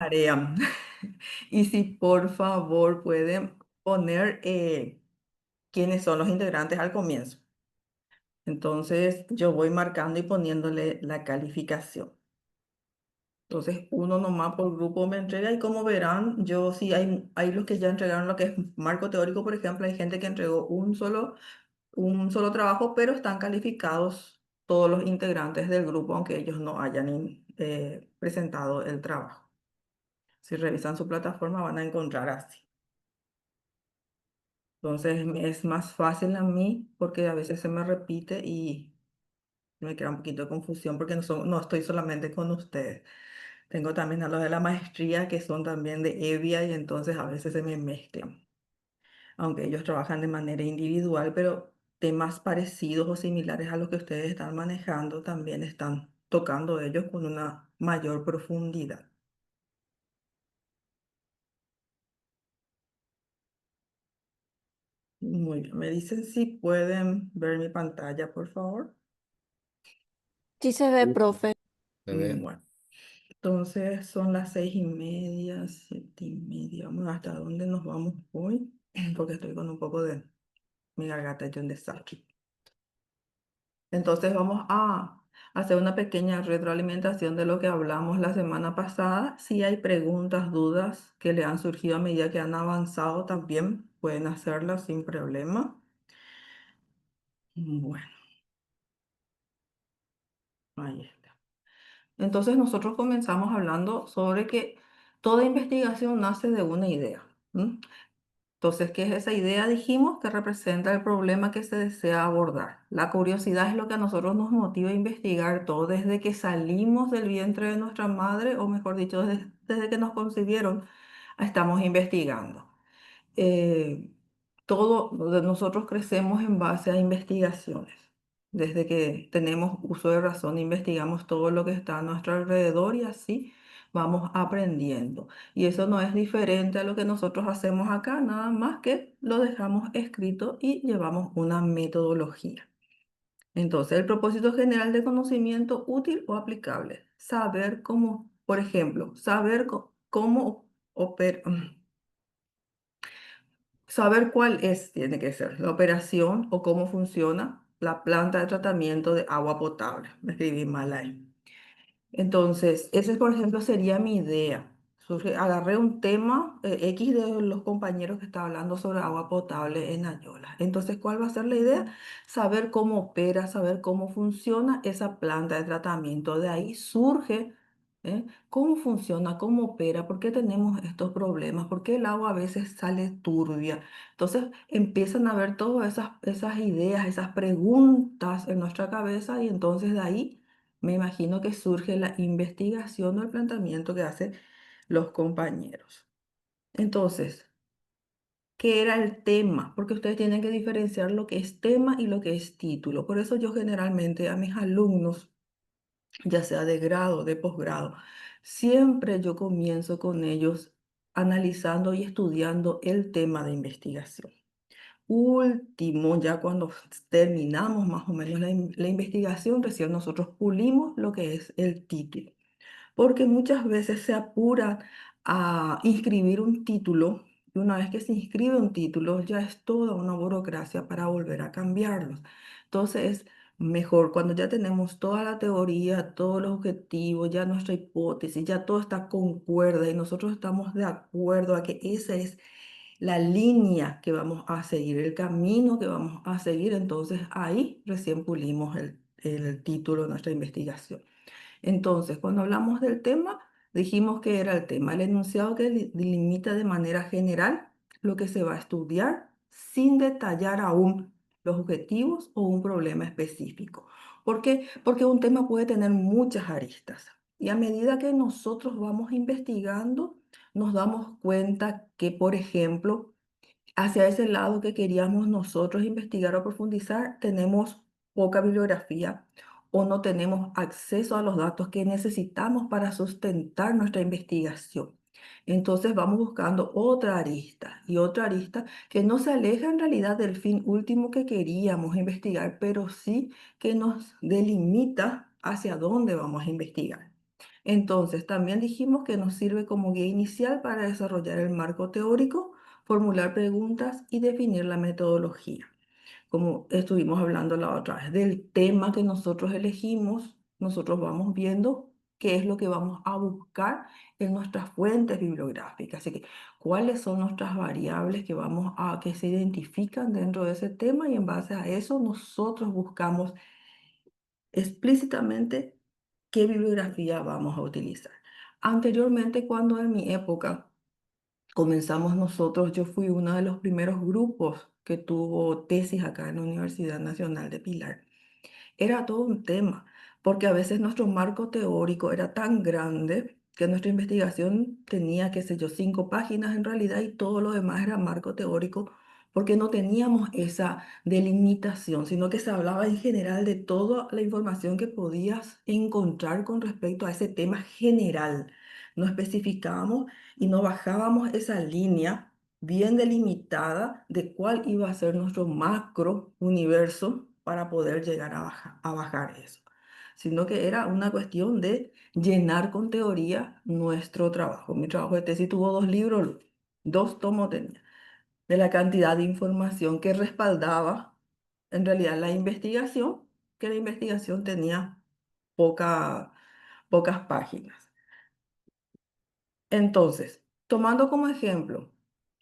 tarea. Y si por favor pueden poner quiénes son los integrantes al comienzo. Entonces yo voy marcando y poniéndole la calificación. Entonces uno nomás por grupo me entrega y como verán, yo sí hay los que ya entregaron lo que es marco teórico, por ejemplo, hay gente que entregó un solo trabajo, pero están calificados todos los integrantes del grupo, aunque ellos no hayan presentado el trabajo. Si revisan su plataforma van a encontrar así. Entonces es más fácil a mí porque a veces se me repite y me crea un poquito de confusión porque no estoy solamente con ustedes. Tengo también a los de la maestría que son también de EVIA y entonces a veces se me mezclan. Aunque ellos trabajan de manera individual, pero temas parecidos o similares a los que ustedes están manejando también están tocando ellos con una mayor profundidad. Muy bien, me dicen si pueden ver mi pantalla, por favor. Sí se ve, profe. Se ve. Bueno, entonces son las 6:30, 7:30. Vamos hasta dónde nos vamos hoy, porque estoy con un poco de mi garganta hecho un desastre. Entonces vamos a hacer una pequeña retroalimentación de lo que hablamos la semana pasada. Si hay preguntas, dudas que le han surgido a medida que han avanzado, también pueden hacerlas sin problema. Bueno, ahí está. Entonces nosotros comenzamos hablando sobre que toda investigación nace de una idea. ¿M? Entonces, ¿qué es esa idea? Dijimos que representa el problema que se desea abordar. La curiosidad es lo que a nosotros nos motiva a investigar todo desde que salimos del vientre de nuestra madre, o mejor dicho, desde que nos concibieron, estamos investigando. eh, Nosotros crecemos en base a investigaciones. Desde que tenemos uso de razón, investigamos todo lo que está a nuestro alrededor y así vamos aprendiendo. Y eso no es diferente a lo que nosotros hacemos acá, nada más que lo dejamos escrito y llevamos una metodología. Entonces, el propósito general de conocimiento útil o aplicable, saber cómo, por ejemplo, saber cómo opera. Saber tiene que ser la operación o cómo funciona la planta de tratamiento de agua potable. Me escribí mal ahí. Entonces, ese, por ejemplo, sería mi idea. Agarré un tema X de los compañeros que estaban hablando sobre agua potable en Ayola. Entonces, ¿cuál va a ser la idea? Saber cómo opera, saber cómo funciona esa planta de tratamiento. De ahí surge, cómo funciona, cómo opera, por qué tenemos estos problemas, por qué el agua a veces sale turbia. Entonces, empiezan a ver todas esas ideas, esas preguntas en nuestra cabeza y entonces de ahí me imagino que surge la investigación o el planteamiento que hacen los compañeros. Entonces, ¿qué era el tema? Porque ustedes tienen que diferenciar lo que es tema y lo que es título. Por eso yo generalmente a mis alumnos, ya sea de grado o de posgrado, siempre yo comienzo con ellos analizando y estudiando el tema de investigación. Último, ya cuando terminamos más o menos la investigación, recién nosotros pulimos lo que es el título, porque muchas veces se apura a inscribir un título y una vez que se inscribe un título ya es toda una burocracia para volver a cambiarlos. Entonces, es mejor cuando ya tenemos toda la teoría, todos los objetivos, ya nuestra hipótesis, ya todo está concuerda y nosotros estamos de acuerdo a que esa es la línea que vamos a seguir, el camino que vamos a seguir, entonces ahí recién pulimos el título de nuestra investigación. Entonces, cuando hablamos del tema, dijimos que era el tema, el enunciado que delimita de manera general lo que se va a estudiar sin detallar aún los objetivos o un problema específico. ¿Por qué? Porque un tema puede tener muchas aristas y a medida que nosotros vamos investigando, nos damos cuenta que, por ejemplo, hacia ese lado que queríamos nosotros investigar o profundizar, tenemos poca bibliografía o no tenemos acceso a los datos que necesitamos para sustentar nuestra investigación. Entonces vamos buscando otra arista y otra arista que no se aleja en realidad del fin último que queríamos investigar, pero sí que nos delimita hacia dónde vamos a investigar. Entonces, también dijimos que nos sirve como guía inicial para desarrollar el marco teórico, formular preguntas y definir la metodología. Como estuvimos hablando la otra vez, del tema que nosotros elegimos, nosotros vamos viendo qué es lo que vamos a buscar en nuestras fuentes bibliográficas. Así que, ¿cuáles son nuestras variables que se identifican dentro de ese tema? Y en base a eso, nosotros buscamos explícitamente qué bibliografía vamos a utilizar. Anteriormente, cuando en mi época comenzamos nosotros, yo fui uno de los primeros grupos que tuvo tesis acá en la Universidad Nacional de Pilar. Era todo un tema, porque a veces nuestro marco teórico era tan grande que nuestra investigación tenía, qué sé yo, 5 páginas en realidad y todo lo demás era marco teórico, porque no teníamos esa delimitación, sino que se hablaba en general de toda la información que podías encontrar con respecto a ese tema general. No especificábamos y no bajábamos esa línea bien delimitada de cuál iba a ser nuestro macro universo para poder llegar a bajar eso, sino que era una cuestión de llenar con teoría nuestro trabajo. Mi trabajo de tesis tuvo 2 libros, 2 tomos tenía, de la cantidad de información que respaldaba en realidad la investigación, que la investigación tenía poca, pocas páginas. Entonces, tomando como ejemplo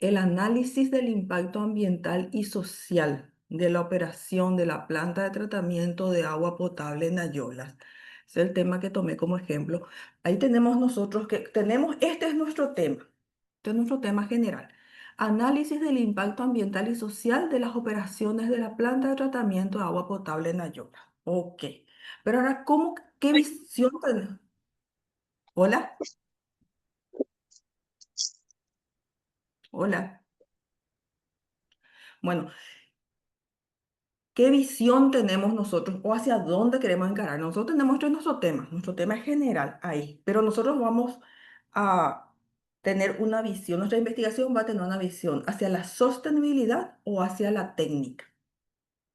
el análisis del impacto ambiental y social de la operación de la planta de tratamiento de agua potable en Ayolas, es el tema que tomé como ejemplo. Ahí tenemos nosotros este es nuestro tema, este es nuestro tema general. Análisis del impacto ambiental y social de las operaciones de la planta de tratamiento de agua potable en Ayolas. Ok, pero ahora, qué visión tenemos? Hola, hola. Bueno, ¿qué visión tenemos nosotros o hacia dónde queremos encarar? Nosotros tenemos nuestro tema es general ahí, pero nosotros vamos a tener una visión, nuestra investigación va a tener una visión hacia la sostenibilidad o hacia la técnica.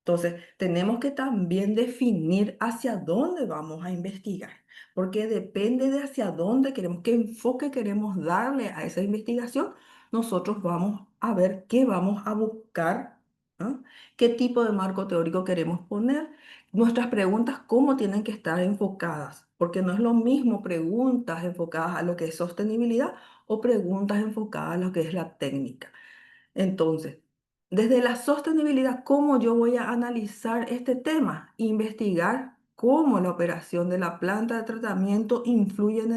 Entonces, tenemos que también definir hacia dónde vamos a investigar, porque depende de hacia dónde queremos, qué enfoque queremos darle a esa investigación, nosotros vamos a ver qué vamos a buscar, ¿ah? ¿Qué tipo de marco teórico queremos poner? Nuestras preguntas, cómo tienen que estar enfocadas, porque no es lo mismo preguntas enfocadas a lo que es sostenibilidad o preguntas enfocadas a lo que es la técnica. Entonces, desde la sostenibilidad, ¿cómo yo voy a analizar este tema? Investigar cómo la operación de la planta de tratamiento influye en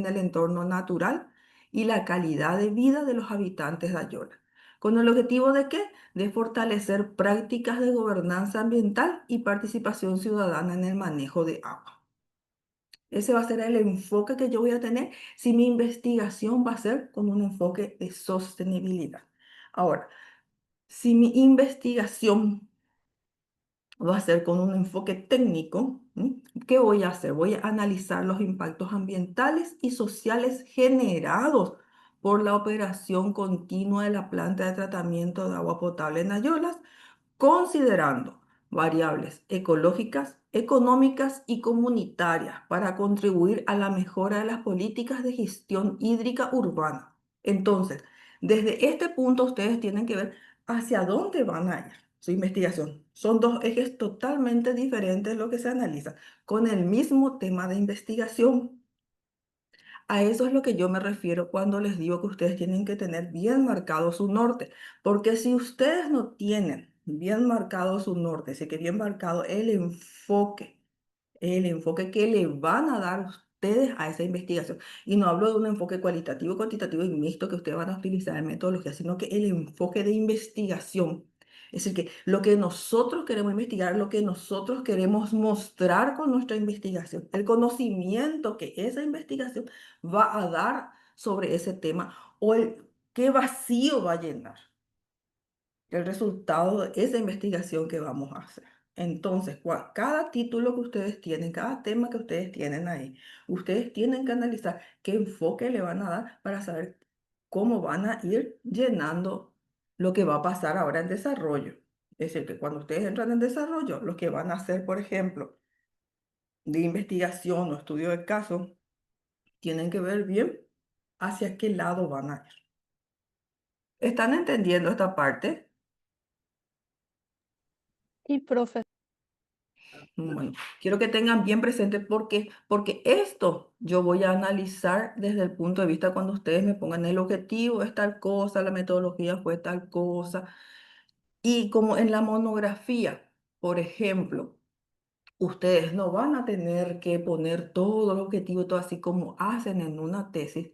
el entorno natural y la calidad de vida de los habitantes de Ayora. ¿Con el objetivo de qué? De fortalecer prácticas de gobernanza ambiental y participación ciudadana en el manejo de agua. Ese va a ser el enfoque que yo voy a tener si mi investigación va a ser con un enfoque de sostenibilidad. Ahora, si mi investigación va a ser con un enfoque técnico, ¿m? ¿Qué voy a hacer? Voy a analizar los impactos ambientales y sociales generados por la operación continua de la planta de tratamiento de agua potable en Ayolas, considerando variables ecológicas, económicas y comunitarias para contribuir a la mejora de las políticas de gestión hídrica urbana. Entonces, desde este punto ustedes tienen que ver hacia dónde van a ir su investigación. Son 2 ejes totalmente diferentes lo que se analiza con el mismo tema de investigación. A eso es lo que yo me refiero cuando les digo que ustedes tienen que tener bien marcado su norte, porque si ustedes no tienen bien marcado su norte, así que bien marcado el enfoque que le van a dar ustedes a esa investigación. Y no hablo de un enfoque cualitativo, cuantitativo y mixto que ustedes van a utilizar en metodología, sino que el enfoque de investigación. Es decir, que lo que nosotros queremos investigar, lo que nosotros queremos mostrar con nuestra investigación, el conocimiento que esa investigación va a dar sobre ese tema o qué vacío va a llenar el resultado de esa investigación que vamos a hacer. Entonces, cada título que ustedes tienen, cada tema que ustedes tienen ahí, ustedes tienen que analizar qué enfoque le van a dar para saber cómo van a ir llenando lo que va a pasar ahora en desarrollo. Es decir, que cuando ustedes entran en desarrollo, lo que van a hacer, por ejemplo, de investigación o estudio de caso, Tienen que ver bien hacia qué lado van a ir. ¿Están entendiendo esta parte? Y profe, Bueno, quiero que tengan bien presente porque esto yo voy a analizar desde el punto de vista cuando ustedes me pongan el objetivo es tal cosa, la metodología fue tal cosa. Y como en la monografía, por ejemplo, ustedes no van a tener que poner todo el objetivo, todo así como hacen en una tesis.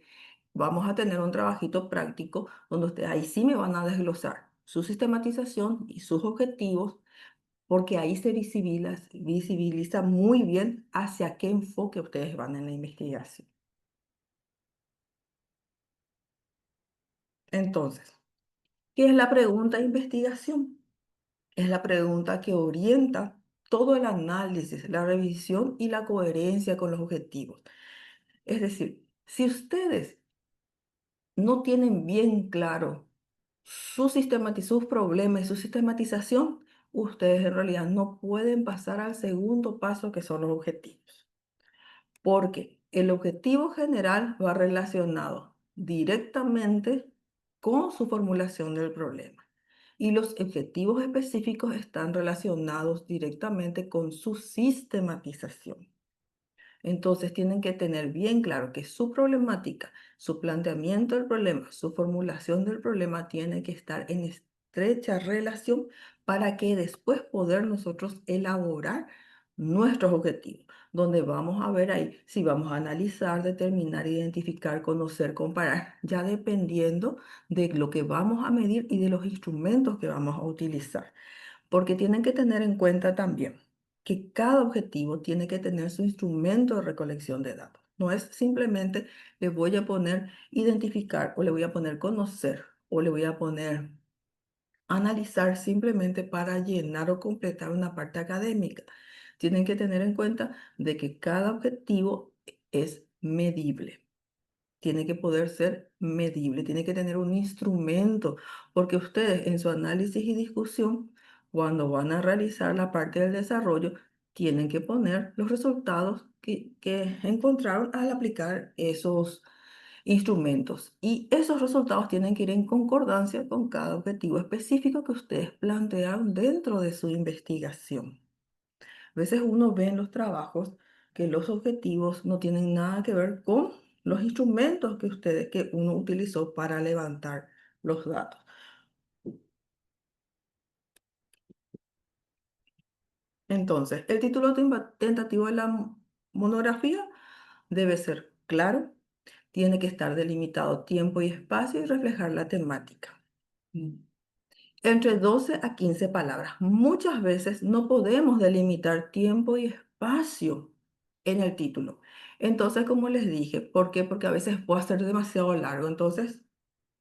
Vamos a tener un trabajito práctico donde ustedes ahí sí me van a desglosar su sistematización y sus objetivos, porque ahí se visibiliza muy bien hacia qué enfoque ustedes van en la investigación. Entonces, ¿qué es la pregunta de investigación? Es la pregunta que orienta todo el análisis, la revisión y la coherencia con los objetivos. Es decir, si ustedes no tienen bien claro sus problemas y su sistematización, ustedes en realidad no pueden pasar al segundo paso, que son los objetivos. Porque el objetivo general va relacionado directamente con su formulación del problema y los objetivos específicos están relacionados directamente con su sistematización. Entonces tienen que tener bien claro que su problemática, su planteamiento del problema, su formulación del problema tiene que estar en estrecha relación para que después poder nosotros elaborar nuestros objetivos, donde vamos a ver ahí si vamos a analizar, determinar, identificar, conocer, comparar, ya dependiendo de lo que vamos a medir y de los instrumentos que vamos a utilizar. Porque tienen que tener en cuenta también que cada objetivo tiene que tener su instrumento de recolección de datos. No es simplemente le voy a poner identificar o le voy a poner conocer o le voy a poner analizar simplemente para llenar o completar una parte académica. Tienen que tener en cuenta de que cada objetivo es medible, tiene que poder ser medible, tiene que tener un instrumento, porque ustedes en su análisis y discusión, cuando van a realizar la parte del desarrollo, tienen que poner los resultados que encontraron al aplicar esos instrumentos. Y esos resultados tienen que ir en concordancia con cada objetivo específico que ustedes plantearon dentro de su investigación. A veces uno ve en los trabajos que los objetivos no tienen nada que ver con los instrumentos que uno utilizó para levantar los datos. Entonces, el título tentativo de la monografía debe ser claro, tiene que estar delimitado tiempo y espacio y reflejar la temática. Mm. Entre 12 a 15 palabras. Muchas veces no podemos delimitar tiempo y espacio en el título. Entonces, como les dije, ¿por qué? Porque a veces puede ser demasiado largo. Entonces,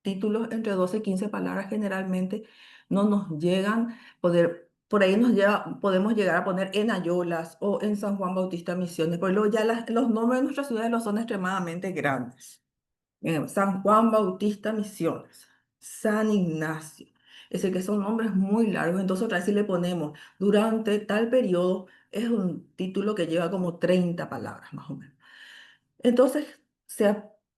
títulos entre 12 y 15 palabras generalmente no nos llegan, por ahí podemos llegar a poner en Ayolas o en San Juan Bautista Misiones, porque luego ya los nombres de nuestras ciudades los son extremadamente grandes. San Juan Bautista Misiones, San Ignacio. Es decir, que son nombres muy largos. Entonces, otra vez si le ponemos durante tal periodo, es un título que lleva como 30 palabras más o menos. Entonces,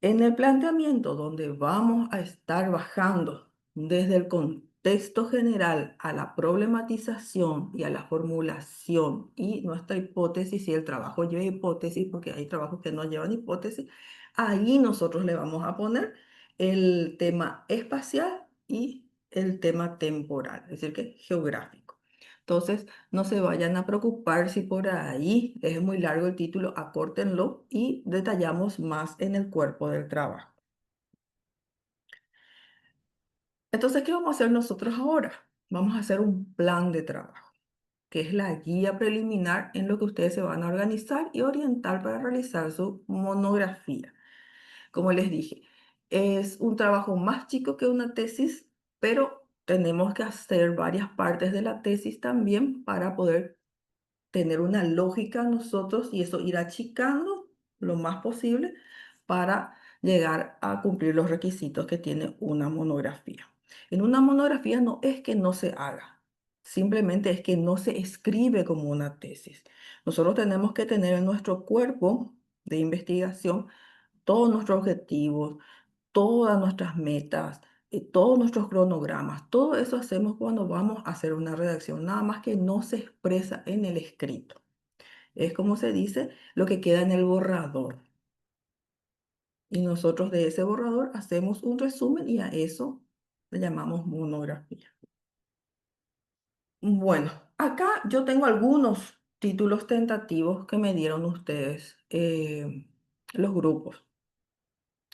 en el planteamiento donde vamos a estar bajando desde el contexto general a la problematización y a la formulación y nuestra hipótesis, si el trabajo lleva hipótesis, porque hay trabajos que no llevan hipótesis, ahí nosotros le vamos a poner el tema espacial y el tema temporal, es decir, que geográfico. Entonces, no se vayan a preocupar si por ahí es muy largo el título, acórtenlo y detallamos más en el cuerpo del trabajo. Entonces, ¿qué vamos a hacer nosotros ahora? Vamos a hacer un plan de trabajo, que es la guía preliminar en lo que ustedes se van a organizar y orientar para realizar su monografía. Como les dije, es un trabajo más chico que una tesis, pero tenemos que hacer varias partes de la tesis también para poder tener una lógica nosotros y eso ir achicando lo más posible para llegar a cumplir los requisitos que tiene una monografía. En una monografía no es que no se haga, simplemente es que no se escribe como una tesis. Nosotros tenemos que tener en nuestro cuerpo de investigación todos nuestros objetivos, todas nuestras metas, todos nuestros cronogramas. Todo eso hacemos cuando vamos a hacer una redacción, nada más que no se expresa en el escrito. Es como se dice, lo que queda en el borrador. Y nosotros de ese borrador hacemos un resumen y a eso le llamamos monografía. Bueno, acá yo tengo algunos títulos tentativos que me dieron ustedes, los grupos.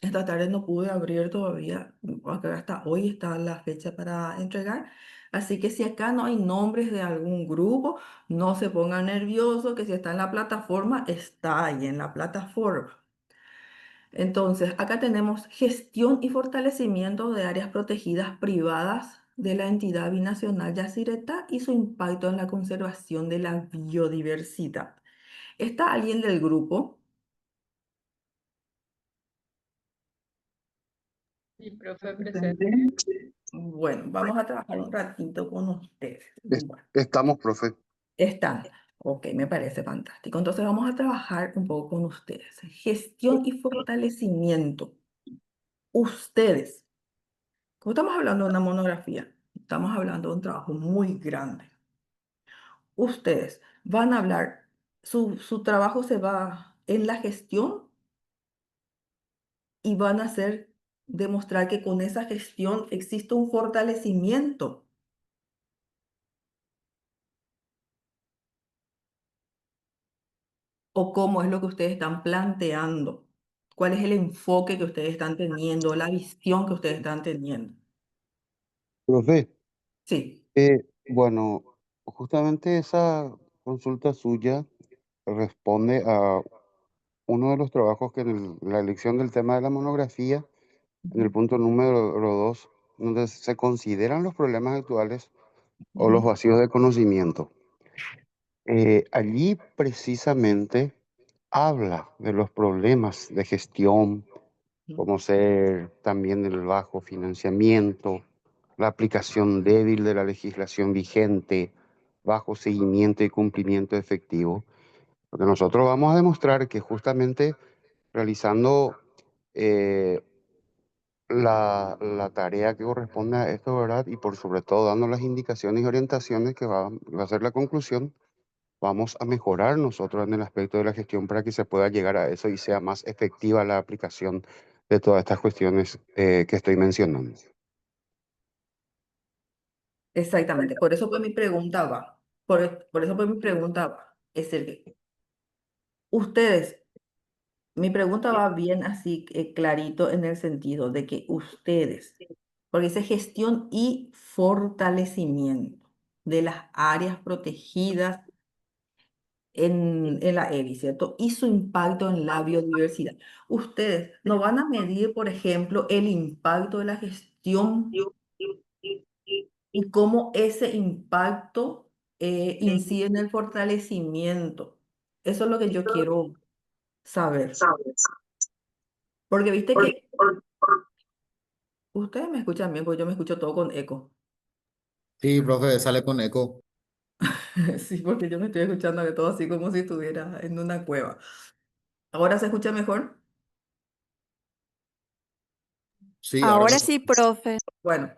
Esta tarde no pude abrir todavía, acá hasta hoy está la fecha para entregar. Así que si acá no hay nombres de algún grupo, no se pongan nerviosos, que si está en la plataforma, está ahí en la plataforma. Entonces, acá tenemos gestión y fortalecimiento de áreas protegidas privadas de la entidad binacional Yacyretá y su impacto en la conservación de la biodiversidad. ¿Está alguien del grupo? Sí, profe, presente. Presente. Bueno, vamos a trabajar un ratito con ustedes. Bueno, Estamos, profe. están. Ok, me parece fantástico. Entonces vamos a trabajar un poco con ustedes. Gestión y fortalecimiento. Ustedes. Como estamos hablando de una monografía, estamos hablando de un trabajo muy grande. Ustedes van a hablar, su trabajo se va en la gestión y van a hacer demostrar que con esa gestión existe un fortalecimiento. ¿O cómo es lo que ustedes están planteando? ¿Cuál es el enfoque que ustedes están teniendo, la visión que ustedes están teniendo? Profe, Sí. bueno, justamente esa consulta suya responde a uno de los trabajos que en la elección del tema de la monografía, en el Ujú, punto número 2, donde se consideran los problemas actuales o los ujú, vacíos de conocimiento. Allí precisamente habla de los problemas de gestión, ujú. como ser también el bajo financiamiento, la aplicación débil de la legislación vigente, bajo seguimiento y cumplimiento efectivo. Porque nosotros vamos a demostrar que justamente realizando eh, la tarea que corresponde a esto, ¿verdad? Y por sobre todo dando las indicaciones y orientaciones que va a ser la conclusión, vamos a mejorar nosotros en el aspecto de la gestión para que se pueda llegar a eso y sea más efectiva la aplicación de todas estas cuestiones que estoy mencionando. Exactamente. Por eso pues mi pregunta va. Por eso pues mi pregunta va. Es decir, ustedes, mi pregunta va bien así clarito en el sentido de que ustedes, porque dice gestión y fortalecimiento de las áreas protegidas en la EBI, ¿cierto? Y su impacto en la biodiversidad. Ustedes no van a medir, por ejemplo, el impacto de la gestión y cómo ese impacto incide en el fortalecimiento. Eso es lo que yo quiero saber. Porque viste que ustedes me escuchan bien, porque yo me escucho todo con eco. Sí, profe, sale con eco. Sí, porque yo me estoy escuchando de todo así como si estuviera en una cueva. ¿Ahora se escucha mejor? Sí, ahora Ahora sí. sí, profe. Bueno,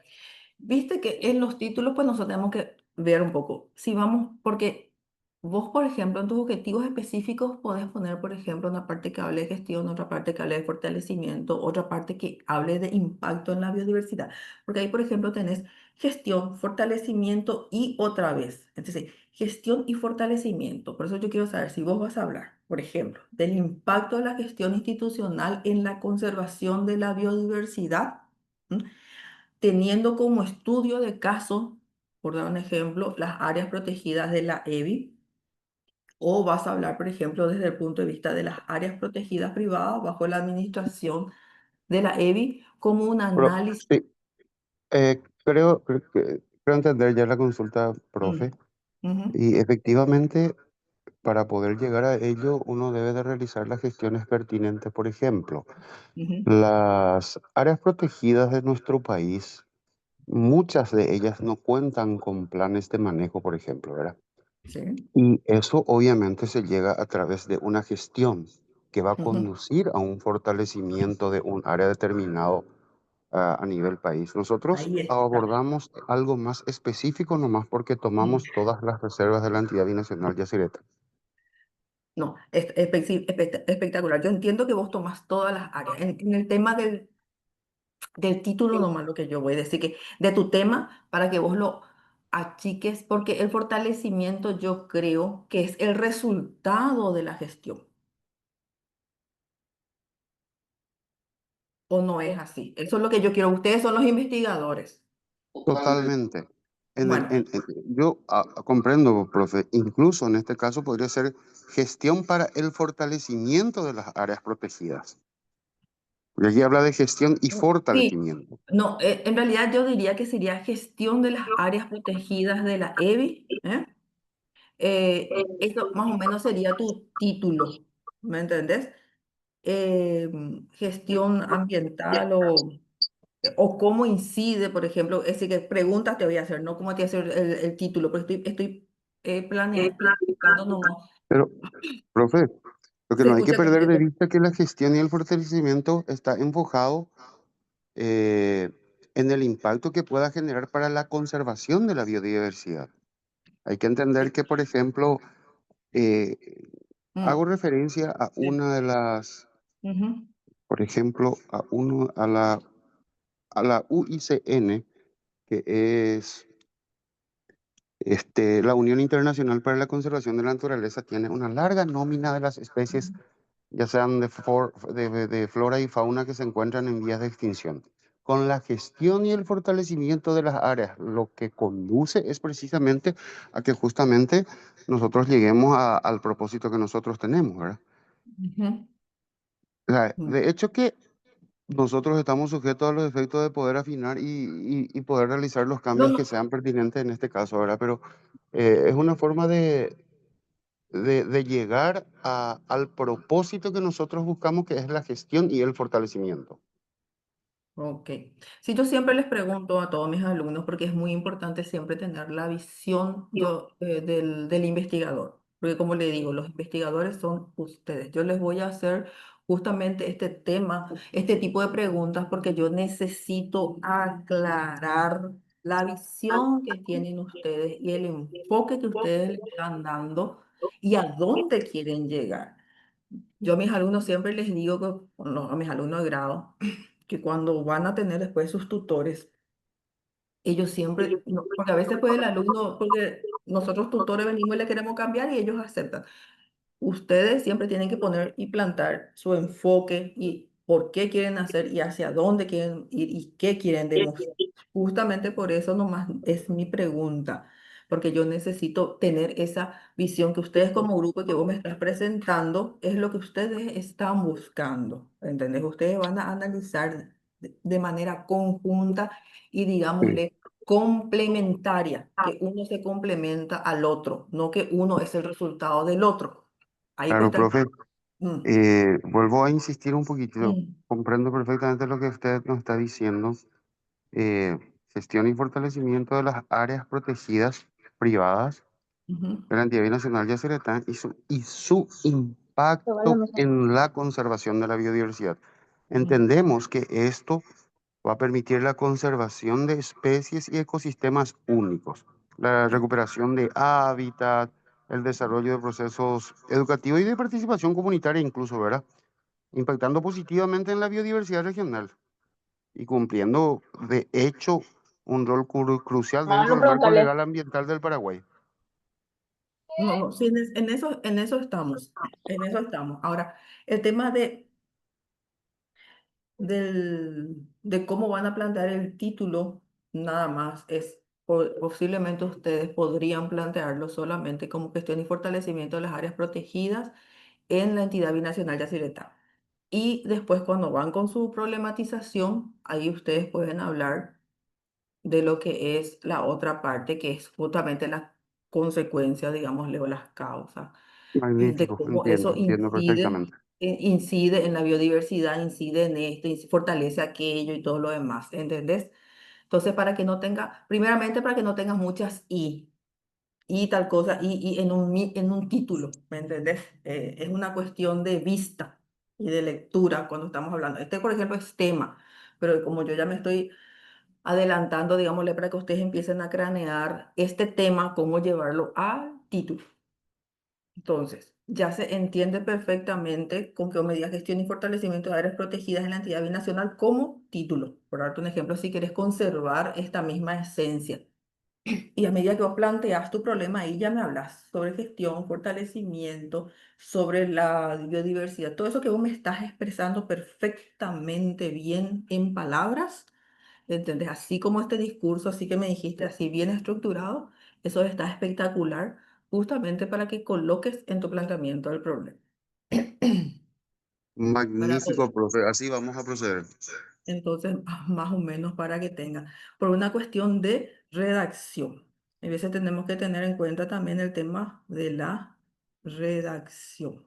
viste que en los títulos, pues nosotros tenemos que ver un poco. Si vamos, porque vos, por ejemplo, en tus objetivos específicos podés poner, por ejemplo, una parte que hable de gestión, otra parte que hable de fortalecimiento, otra parte que hable de impacto en la biodiversidad. Porque ahí, por ejemplo, tenés gestión, fortalecimiento y otra vez. Entonces, gestión y fortalecimiento. Por eso yo quiero saber si vos vas a hablar, por ejemplo, del impacto de la gestión institucional en la conservación de la biodiversidad. ¿M? Teniendo como estudio de caso, por dar un ejemplo, las áreas protegidas de la EBI, o vas a hablar, por ejemplo, desde el punto de vista de las áreas protegidas privadas bajo la administración de la EBI, como un Pero, análisis. sí, creo entender ya la consulta, profe, Mm, ujú, y efectivamente para poder llegar a ello uno debe de realizar las gestiones pertinentes. Por ejemplo, ujú, las áreas protegidas de nuestro país, muchas de ellas no cuentan con planes de manejo, por ejemplo, ¿verdad? sí, Y eso obviamente se llega a través de una gestión. que va a Ujú. conducir a un fortalecimiento de un área determinado a nivel país. Nosotros Ahí está. abordamos algo más específico nomás porque Mm. tomamos todas las reservas de la entidad binacional Yacyretá. No, espectacular. Yo entiendo que vos tomás todas las áreas. En el tema del título nomás lo que yo voy a decir, que de tu tema, para que vos lo achiques, porque el fortalecimiento yo creo que es el resultado de la gestión, o no es así. Eso es lo que yo quiero. Ustedes son los investigadores. Totalmente. Bueno, Yo comprendo, profe, incluso en este caso podría ser gestión para el fortalecimiento de las áreas protegidas. Y aquí habla de gestión y sí, fortalecimiento. no, en realidad yo diría que sería gestión de las áreas protegidas de la EBI, ¿eh? Eso más o menos sería tu título, ¿me entendés? eh, Gestión ambiental o cómo incide, por ejemplo, es decir, que preguntas te voy a hacer, no cómo te voy a hacer el título, pero estoy planificando nomás. Pero, profe, lo que Se no hay que escucha perder de completo. vista es que la gestión y el fortalecimiento está enfocado eh, en el impacto que pueda generar para la conservación de la biodiversidad. Hay que entender que, por ejemplo, eh, hago Mm, referencia a sí. una de las, Ujú, por ejemplo, a la UICN, que es la Unión Internacional para la Conservación de la Naturaleza, tiene una larga nómina de las especies, ujú. ya sean de flora y fauna que se encuentran en vías de extinción. Con la gestión y el fortalecimiento de las áreas, lo que conduce es precisamente a que justamente nosotros lleguemos al propósito que nosotros tenemos, ¿verdad? Ujú. O sea, Mm. de hecho que nosotros estamos sujetos a los efectos de poder afinar y poder realizar los No, cambios que no. sean pertinentes en este caso, ¿verdad? Pero es una forma de llegar al propósito que nosotros buscamos, que es la gestión y el fortalecimiento. Ok. Sí, yo siempre les pregunto a todos mis alumnos, porque es muy importante siempre tener la visión del investigador, porque como le digo, los investigadores son ustedes. Yo les voy a hacer justamente este tema, este tipo de preguntas, porque yo necesito aclarar la visión que tienen ustedes y el enfoque que ustedes le están dando y a dónde quieren llegar. Yo a mis alumnos siempre les digo, a mis alumnos de grado, que cuando van a tener después sus tutores, ellos siempre, porque a veces puede el alumno, porque nosotros tutores venimos y le queremos cambiar y ellos aceptan. Ustedes siempre tienen que poner y plantar su enfoque y por qué quieren hacer y hacia dónde quieren ir y qué quieren demostrar. Justamente por eso nomás es mi pregunta, porque yo necesito tener esa visión que ustedes como grupo que vos me estás presentando es lo que ustedes están buscando, ¿entendés? Ustedes van a analizar de manera conjunta y Sí. digámosle complementaria, que uno se complementa al otro, no que uno es el resultado del otro. Ahí pues Claro, está. profe, Mm, vuelvo a insistir un poquitito. mm, Comprendo perfectamente lo que usted nos está diciendo. Eh, Gestión y fortalecimiento de las áreas protegidas privadas ujú, de la entidad nacional Yacyretá y su impacto en la conservación de la biodiversidad. mm, Entendemos que esto va a permitir la conservación de especies y ecosistemas únicos, la sí. recuperación de hábitat, el desarrollo de procesos educativos y de participación comunitaria incluso, ¿verdad? Impactando positivamente en la biodiversidad regional y cumpliendo, de hecho, un rol crucial dentro Manu, del marco pregúntale. legal ambiental del Paraguay. No, no, sí, en eso estamos, en eso estamos. Ahora, el tema de cómo van a plantear el título, nada más, es posiblemente ustedes podrían plantearlo solamente como gestión y fortalecimiento de las áreas protegidas en la entidad binacional de Yacyretá. Y después cuando van con su problematización, ahí ustedes pueden hablar de lo que es la otra parte, que es justamente la consecuencia, digámosle, o las causas, de Magnífico, cómo entiendo, eso entiendo incide, perfectamente. incide en la biodiversidad, incide en esto, fortalece aquello y todo lo demás, ¿entendés? Entonces, para que no tenga, primeramente para que no tengas muchas y tal cosa, y en un título, ¿me entendés? Es una cuestión de vista, y de lectura cuando estamos hablando. Este, por ejemplo, es tema, pero como yo ya me estoy adelantando, digámosle, para que ustedes empiecen a cranear este tema, cómo llevarlo al título. Entonces, ya se entiende perfectamente con que medida gestión y fortalecimiento de áreas protegidas en la entidad binacional como título. Por darte un ejemplo, si quieres conservar esta misma esencia. Y a medida que vos planteas tu problema, ahí ya me hablas sobre gestión, fortalecimiento, sobre la biodiversidad, todo eso que vos me estás expresando perfectamente bien en palabras, ¿entendés? Así como este discurso, así que me dijiste, así bien estructurado, eso está espectacular, justamente para que coloques en tu planteamiento el problema. Para Magnífico, poder. profe. Así vamos a proceder. Entonces, más o menos para que tenga, por una cuestión de redacción. A veces tenemos que tener en cuenta también el tema de la redacción,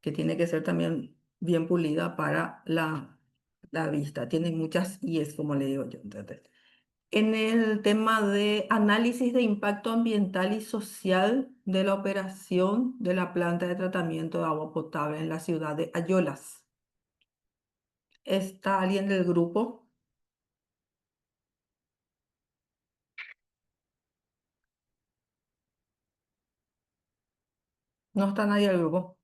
que tiene que ser también bien pulida para la vista. Tiene muchas es como le digo yo. Entonces, en el tema de análisis de impacto ambiental y social de la operación de la planta de tratamiento de agua potable en la ciudad de Ayolas. ¿Está alguien del grupo? No está nadie del grupo.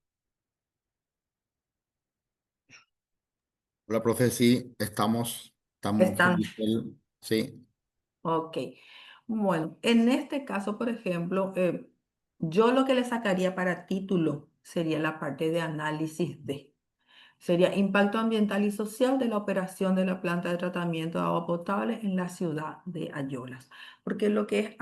Hola, profe, sí, estamos, Están. sí. Ok. Bueno, en este caso, por ejemplo, yo lo que le sacaría para título sería la parte de análisis de. Sería impacto ambiental y social de la operación de la planta de tratamiento de agua potable en la ciudad de Ayolas. Porque lo que es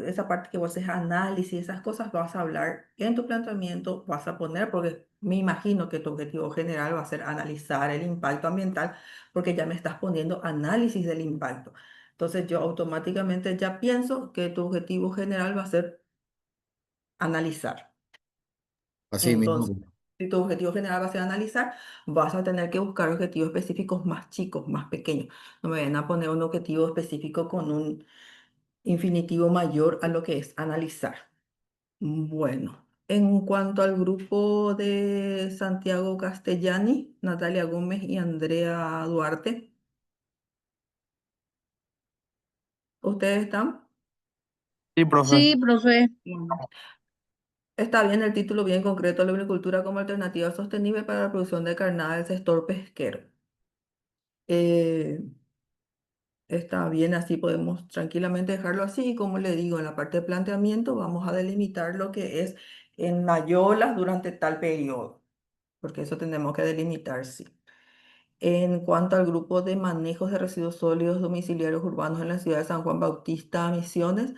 esa parte que vos haces análisis, esas cosas vas a hablar en tu planteamiento, vas a poner, porque me imagino que tu objetivo general va a ser analizar el impacto ambiental, porque ya me estás poniendo análisis del impacto. Entonces yo automáticamente ya pienso que tu objetivo general va a ser analizar. Así mismo. Entonces, si tu objetivo general va a ser analizar, vas a tener que buscar objetivos específicos más chicos, más pequeños. No me vayan a poner un objetivo específico con un infinitivo mayor a lo que es analizar. Bueno, en cuanto al grupo de Santiago Castellani, Natalia Gómez y Andrea Duarte, ¿ustedes están? Sí, profe. Sí, profe. Mm. Está bien el título, bien concreto, la agricultura como alternativa sostenible para la producción de carnada del sector pesquero. Eh, Está bien, así podemos tranquilamente dejarlo así. Y como le digo, en la parte de planteamiento vamos a delimitar lo que es en mayolas durante tal periodo, porque eso tenemos que delimitar, sí. En cuanto al grupo de manejos de residuos sólidos domiciliarios urbanos en la ciudad de San Juan Bautista, Misiones,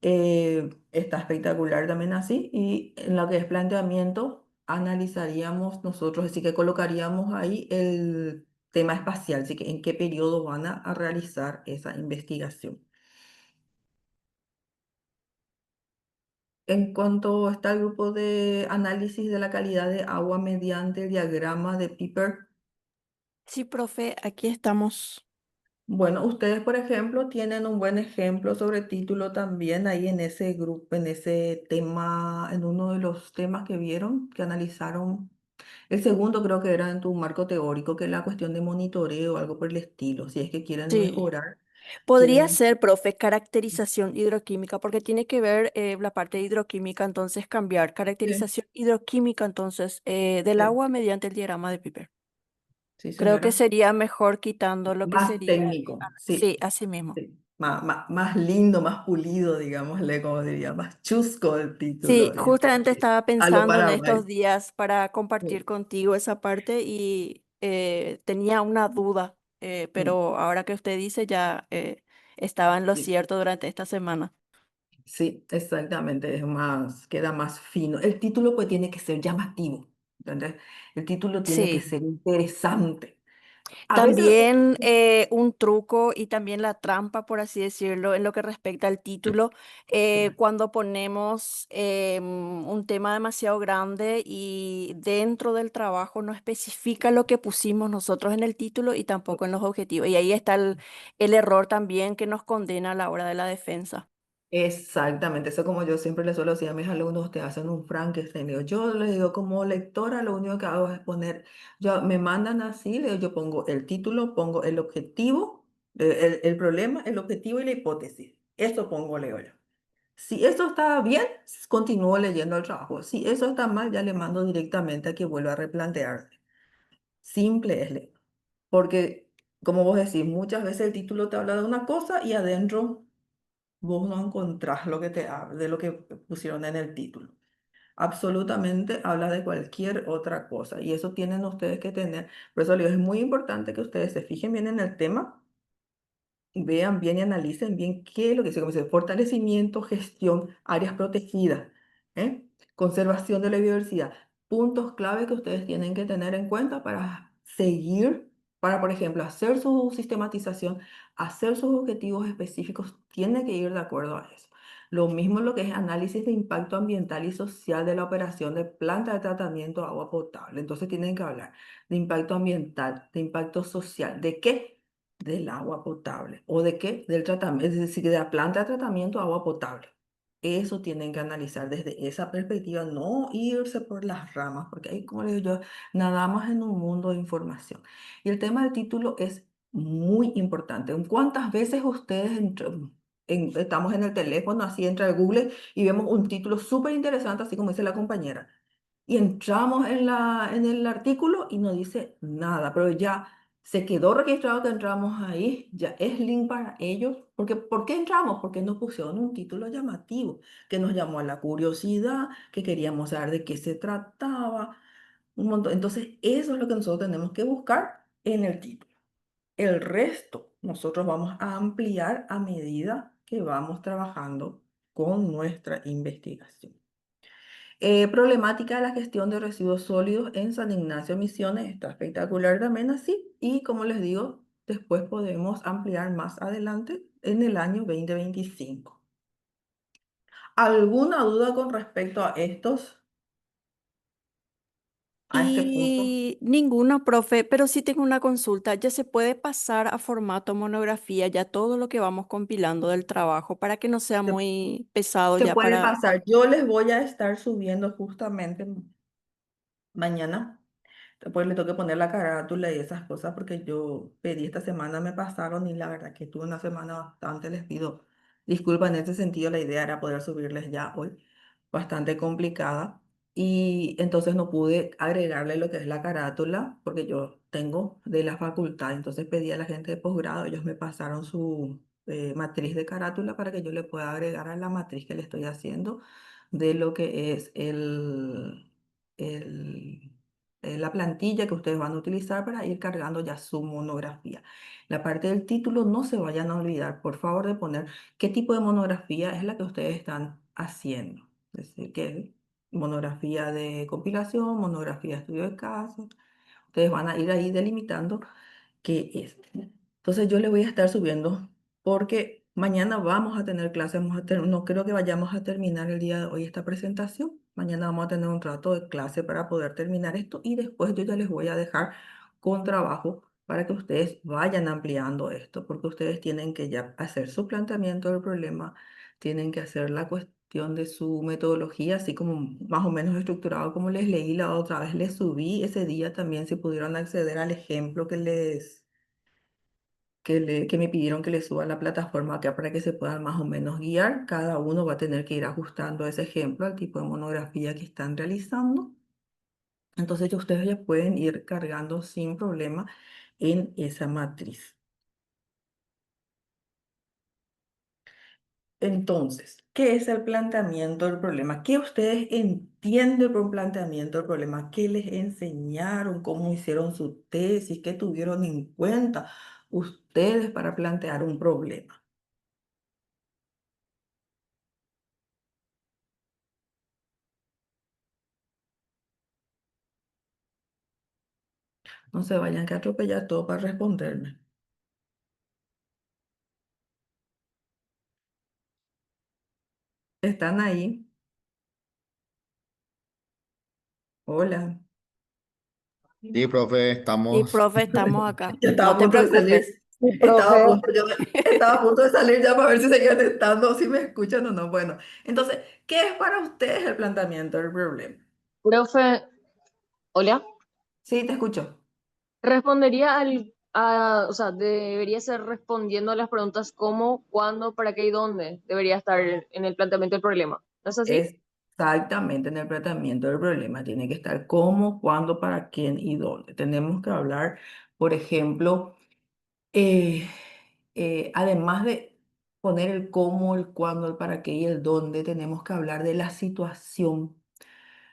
está espectacular también así. Y en lo que es planteamiento, analizaríamos nosotros, así que colocaríamos ahí el tema espacial, así que en qué periodo van a realizar esa investigación. En cuanto está el grupo de análisis de la calidad de agua mediante el diagrama de Piper, Sí, profe, aquí estamos. bueno, ustedes, por ejemplo, tienen un buen ejemplo sobre título también ahí en ese grupo, en ese tema, en uno de los temas que vieron, que analizaron. El segundo creo que era en tu marco teórico, que es la cuestión de monitoreo, algo por el estilo, si es que quieren Sí. mejorar, Podría quieren. ser, profe, caracterización hidroquímica, porque tiene que ver la parte de hidroquímica, entonces cambiar Sí, caracterización hidroquímica, entonces, del sí, agua mediante el diagrama de Piper. sí, Creo que señora. sería mejor quitando lo que Más sería. técnico, Sí, sí, así mismo. sí. Más lindo, más pulido, digámosle, como diría, más chusco el título, Sí, bien. justamente estaba A lo pensando en estos Paraguay. días para compartir Sí, contigo esa parte y tenía una duda, mm, pero ahora que usted dice ya estaba en lo sí. cierto durante esta semana. Sí, exactamente, es más, queda más fino. El título pues tiene que ser llamativo, ¿entendés? El título tiene que Sí. ser interesante. A veces, También un truco y también la trampa, por así decirlo, en lo que respecta al título, cuando ponemos un tema demasiado grande y dentro del trabajo no especifica lo que pusimos nosotros en el título y tampoco en los objetivos. Y ahí está el error también que nos condena a la hora de la defensa. Exactamente, eso como yo siempre les suelo decir a mis alumnos, ustedes hacen un Frankenstein. Le digo, yo les digo, como lectora, lo único que hago es poner, me mandan así, le digo, yo pongo el título, pongo el objetivo, el problema, el objetivo y la hipótesis. Eso pongo, leo yo. Si eso está bien, continúo leyendo el trabajo. Si eso está mal, ya le mando directamente a que vuelva a replantearse. Simple es leer. Porque, como vos decís, muchas veces el título te habla de una cosa y adentro vos no encontrás lo que te habla, de lo que pusieron en el título. Absolutamente habla de cualquier otra cosa y eso tienen ustedes que tener. Por eso les digo, es muy importante que ustedes se fijen bien en el tema, vean bien y analicen bien qué es lo que se dice fortalecimiento, gestión, áreas protegidas, ¿eh? Conservación de la biodiversidad. Puntos clave que ustedes tienen que tener en cuenta para seguir, para, por ejemplo, hacer su sistematización, hacer sus objetivos específicos, tiene que ir de acuerdo a eso. Lo mismo lo que es análisis de impacto ambiental y social de la operación de planta de tratamiento de agua potable. Entonces tienen que hablar de impacto ambiental, de impacto social, ¿de qué? Del agua potable. ¿O de qué? Del tratamiento, es decir, de la planta de tratamiento de agua potable. Eso tienen que analizar desde esa perspectiva, no irse por las ramas, porque ahí, como les digo yo, nadamos en un mundo de información. Y el tema del título es muy importante. ¿Cuántas veces ustedes estamos en el teléfono, así entra el Google y vemos un título súper interesante, así como dice la compañera? Y entramos en el artículo y no dice nada, pero ya se quedó registrado que entramos ahí, ya es link para ellos. Porque, ¿por qué entramos? Porque nos pusieron un título llamativo que nos llamó a la curiosidad, que queríamos saber de qué se trataba, un montón. Entonces, eso es lo que nosotros tenemos que buscar en el título. El resto nosotros vamos a ampliar a medida que vamos trabajando con nuestra investigación. Problemática de la gestión de residuos sólidos en San Ignacio Misiones. Está espectacular también así. Y como les digo, después podemos ampliar más adelante en el año 2025. ¿Alguna duda con respecto a este punto? Y ninguno, profe, pero sí tengo una consulta. ¿Ya se puede pasar a formato monografía ya todo lo que vamos compilando del trabajo para que no sea Se, muy pesado se ya puede para... pasar. Yo les voy a estar subiendo justamente mañana. Después le tengo que poner la carátula y esas cosas porque yo pedí esta semana, me pasaron y la verdad que tuve una semana bastante, les pido disculpas en ese sentido, la idea era poder subirles ya hoy, bastante complicada y entonces no pude agregarle lo que es la carátula porque yo tengo de la facultad, entonces pedí a la gente de posgrado, ellos me pasaron su matriz de carátula para que yo le pueda agregar a la matriz que le estoy haciendo de lo que es el la plantilla que ustedes van a utilizar para ir cargando ya su monografía. La parte del título, no se vayan a olvidar, por favor, de poner qué tipo de monografía es la que ustedes están haciendo. Es decir, que monografía de compilación, monografía de estudio de casos. Ustedes van a ir ahí delimitando qué es. Entonces yo le voy a estar subiendo porque mañana vamos a tener clases, no creo que vayamos a terminar el día de hoy esta presentación. Mañana vamos a tener un rato de clase para poder terminar esto y después yo ya les voy a dejar con trabajo para que ustedes vayan ampliando esto, porque ustedes tienen que ya hacer su planteamiento del problema, tienen que hacer la cuestión de su metodología, así como más o menos estructurado como les leí la otra vez, les subí ese día también si pudieron acceder al ejemplo que me pidieron que les suba a la plataforma acá para que se puedan más o menos guiar. Cada uno va a tener que ir ajustando ese ejemplo al tipo de monografía que están realizando. Entonces ya ustedes ya pueden ir cargando sin problema en esa matriz. Entonces, ¿qué es el planteamiento del problema? ¿Qué ustedes entienden por un planteamiento del problema? ¿Qué les enseñaron? ¿Cómo hicieron su tesis? ¿Qué tuvieron en cuenta ustedes para plantear un problema? No se vayan que atropellar todo para responderme. ¿Están ahí? Hola. Sí, profe, Y estamos. profe, estamos acá. Ya No te estábamos por salir. preocupes. Sí, Estaba a profe. punto, yo estaba a punto de salir ya para ver si seguían estando o si me escuchan o no. Bueno, entonces, ¿qué es para ustedes el planteamiento del problema? Profe, hola. Sí, te escucho. Respondería o sea, debería ser respondiendo a las preguntas cómo, cuándo, para qué y dónde. Debería estar en el planteamiento del problema. ¿No es así? Exactamente, en el planteamiento del problema tiene que estar cómo, cuándo, para quién y dónde. Tenemos que hablar, por ejemplo, eh, además de poner el cómo, el cuándo, el para qué y el dónde, tenemos que hablar de la situación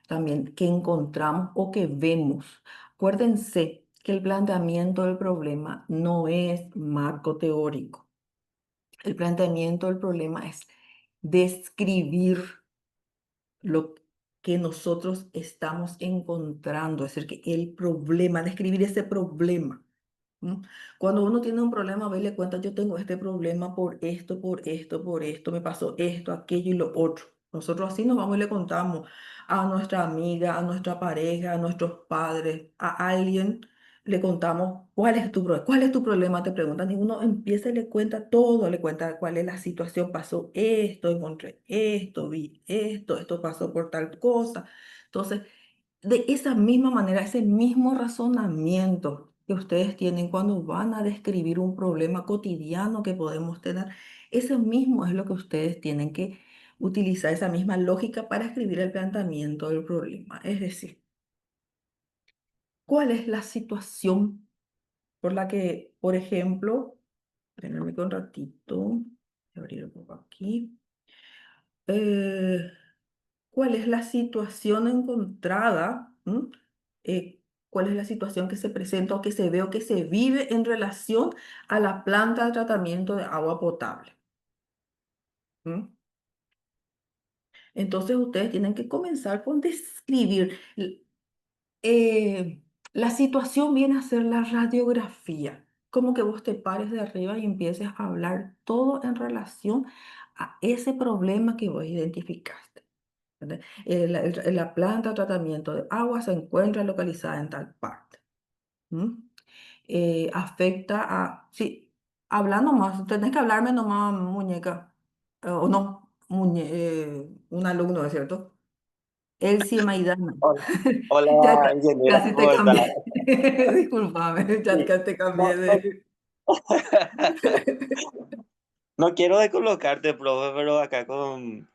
también que encontramos o que vemos. Acuérdense que el planteamiento del problema no es marco teórico. El planteamiento del problema es describir lo que nosotros estamos encontrando, es decir, que el problema, describir ese problema. ¿M? Cuando uno tiene un problema, ve y le cuenta, yo tengo este problema por esto, por esto, por esto, me pasó esto, aquello y lo otro. Nosotros así nos vamos y le contamos a nuestra amiga, a nuestra pareja, a nuestros padres, a alguien, le contamos cuál es tu problema, te preguntan, y uno empieza y le cuenta todo, le cuenta cuál es la situación, pasó esto, encontré esto, vi esto, esto pasó por tal cosa. Entonces, de esa misma manera, ese mismo razonamiento que ustedes tienen cuando van a describir un problema cotidiano que podemos tener, eso mismo es lo que ustedes tienen que utilizar, esa misma lógica para escribir el planteamiento del problema. Es decir, ¿cuál es la situación por la que, por ejemplo, tenerme un ratito, voy a abrir un poco aquí, eh, cuál es la situación encontrada? ¿M? ¿Cuál es la situación que se presenta o que se ve o que se vive en relación a la planta de tratamiento de agua potable? ¿M? Entonces ustedes tienen que comenzar con describir. La situación viene a ser la radiografía, como que vos te pares de arriba y empieces a hablar todo en relación a ese problema que vos identificaste. ¿Verdad? La planta de tratamiento de agua se encuentra localizada en tal parte. ¿M? Afecta a, sí, hablando más, tenés que hablarme nomás, muñeca, o no, un alumno, ¿es cierto? Elsie Maidana. Hola, hola, Ya ingeniera, casi te ¿cómo estás? cambié. Disculpame, ya Sí. casi te cambié No, no, de... no quiero descolocarte, profe, pero acá con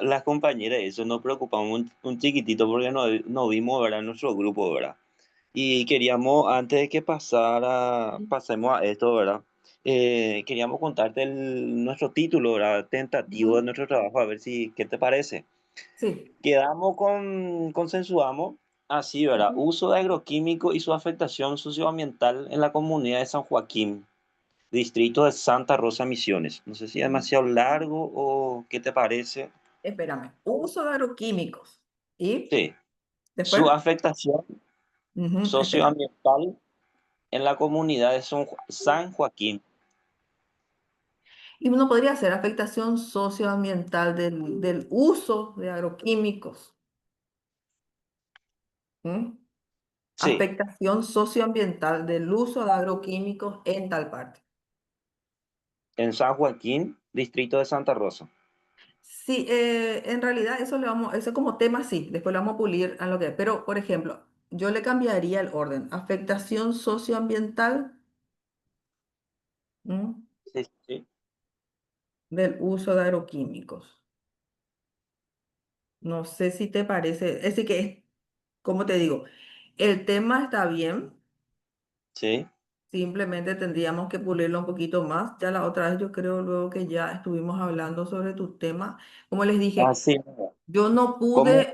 las compañeras, eso nos preocupamos un chiquitito porque no vimos, ¿verdad? Nuestro grupo, ¿verdad? Y queríamos, antes de que pasemos a esto, ¿verdad? Queríamos contarte nuestro título, ¿verdad? Tentativo de Ujú. nuestro trabajo, a ver si, ¿qué te parece? Sí. Consensuamos así, ¿verdad? Ujú. Uso de agroquímicos y su afectación socioambiental en la comunidad de San Joaquín, distrito de Santa Rosa, Misiones. No sé si es Ujú. demasiado largo o qué te parece. Espérame. Uso de agroquímicos. ¿Y Sí, después? su afectación Ujú, espérame. socioambiental en la comunidad de San Joaquín. Y uno podría hacer afectación socioambiental del uso de agroquímicos. ¿M? Sí, Afectación socioambiental del uso de agroquímicos en tal parte. en San Joaquín, distrito de Santa Rosa. Sí, en realidad eso como tema sí, después lo vamos a pulir a lo que, pero por ejemplo, yo le cambiaría el orden, afectación socioambiental, ¿m? Sí, sí, Del uso de agroquímicos. No sé si te parece, es decir que, como te digo, el tema está bien, sí. simplemente tendríamos que pulirlo un poquito más. Ya la otra vez yo creo luego que ya estuvimos hablando sobre tu tema. Como les dije, Así. yo no ¿Cómo? pude.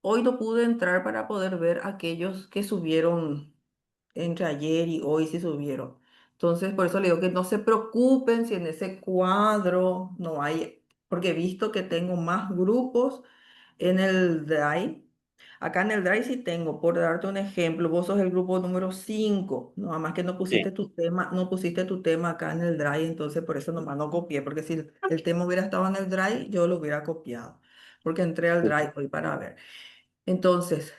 Hoy no pude entrar para poder ver aquellos que subieron entre ayer y hoy sí subieron. Entonces, por eso le digo que no se preocupen si en ese cuadro no hay, porque he visto que tengo más grupos en el Drive. Acá en el Drive sí tengo, por darte un ejemplo, vos sos el grupo número 5, nada más que no Sí. pusiste tu tema, no pusiste tu tema acá en el Drive, entonces por eso nomás no copié, porque si el tema hubiera estado en el Drive, yo lo hubiera copiado, porque entré al Sí. Drive hoy para ver. Entonces,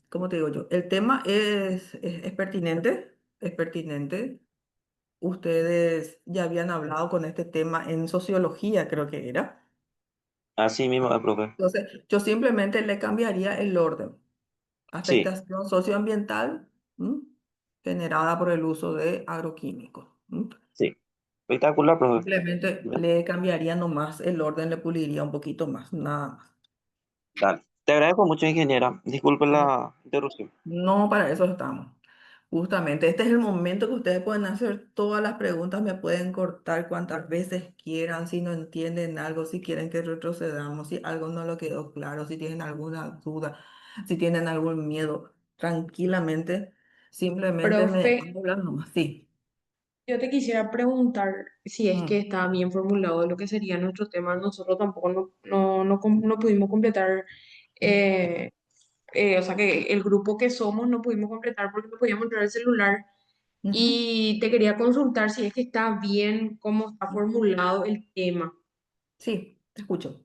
¿cómo te digo yo? El tema es pertinente, es pertinente. ustedes ya habían hablado con este tema en sociología, creo que era. Así mismo, profe. Entonces, yo simplemente le cambiaría el orden. Sí, Afectación socioambiental, ¿m? Generada por el uso de agroquímicos. ¿M? sí. Espectacular, profe. Simplemente le cambiaría nomás el orden, le puliría un poquito más, nada más. Dale. Te agradezco mucho, ingeniera. Disculpe No, la interrupción. no, para eso estamos. Justamente, este es el momento que ustedes pueden hacer todas las preguntas, me pueden cortar cuantas veces quieran, si no entienden algo, si quieren que retrocedamos, si algo no lo quedó claro, si tienen alguna duda, si tienen algún miedo, tranquilamente, simplemente Profe, me hablan nomás. Sí. yo te quisiera preguntar si es que Mm, está bien formulado lo que sería nuestro tema. Nosotros tampoco no pudimos completar, eh, o sea que el grupo que somos no pudimos completar porque no podíamos entrar el celular. ujú, Y te quería consultar si es que está bien cómo está formulado el tema, sí, te escucho.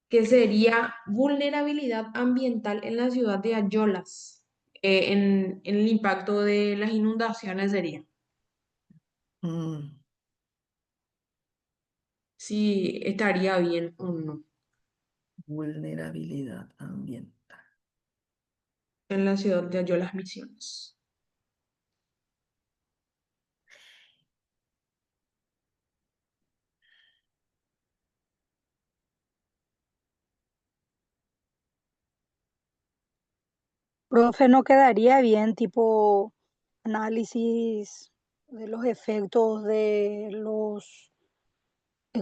que sería vulnerabilidad ambiental en la ciudad de Ayolas, en el impacto de las inundaciones sería. Mm, Si estaría bien o no vulnerabilidad ambiental. en la ciudad de Ayolas Misiones. Profe, ¿no quedaría bien tipo análisis de los efectos de los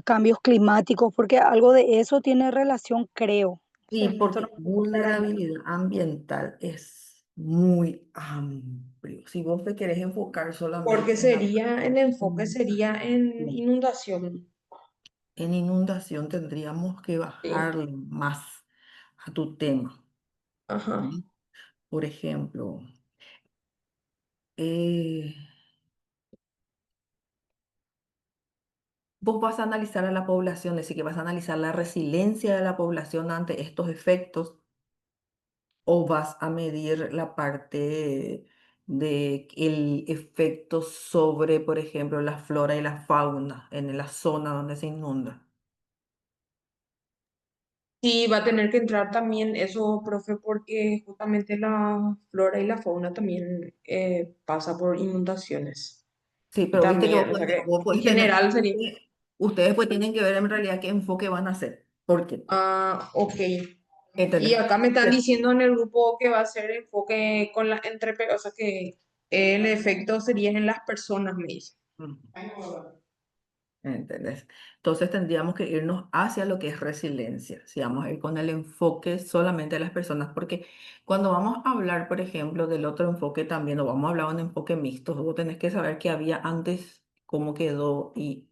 cambios climáticos? Porque algo de eso tiene relación, creo. Sí, Entonces, esto no porque me puedo quedar ahí. vulnerabilidad ambiental es muy amplio. Si vos te querés enfocar Porque solamente en la sería, el enfoque sería en inundación, inundación. en inundación tendríamos que Sí. bajarle más a tu tema. Ajá. ¿Sí? Por ejemplo, eh, vos vas a analizar a la población, es decir, que vas a analizar la resiliencia de la población ante estos efectos o vas a medir la parte de el efecto sobre, por ejemplo, la flora y la fauna en la zona donde se inunda. Sí, va a tener que entrar también eso, profe, porque justamente la flora y la fauna también pasa por inundaciones. Sí, Y pero viste que también, o sea que vos en podés tener, general sería. ustedes pues tienen que ver en realidad qué enfoque van a hacer. ¿Por qué? Ah, ok. Y ¿Entendés? acá me están diciendo en el grupo que va a ser enfoque con la o sea que el efecto sería en las personas, me dice. Mm. ¿Entendés? Entonces tendríamos que irnos hacia lo que es resiliencia, si vamos a ir con el enfoque solamente de las personas, porque cuando vamos a hablar, por ejemplo, del otro enfoque también, o vamos a hablar de un enfoque mixto, vos tenés que saber qué había antes, cómo quedó y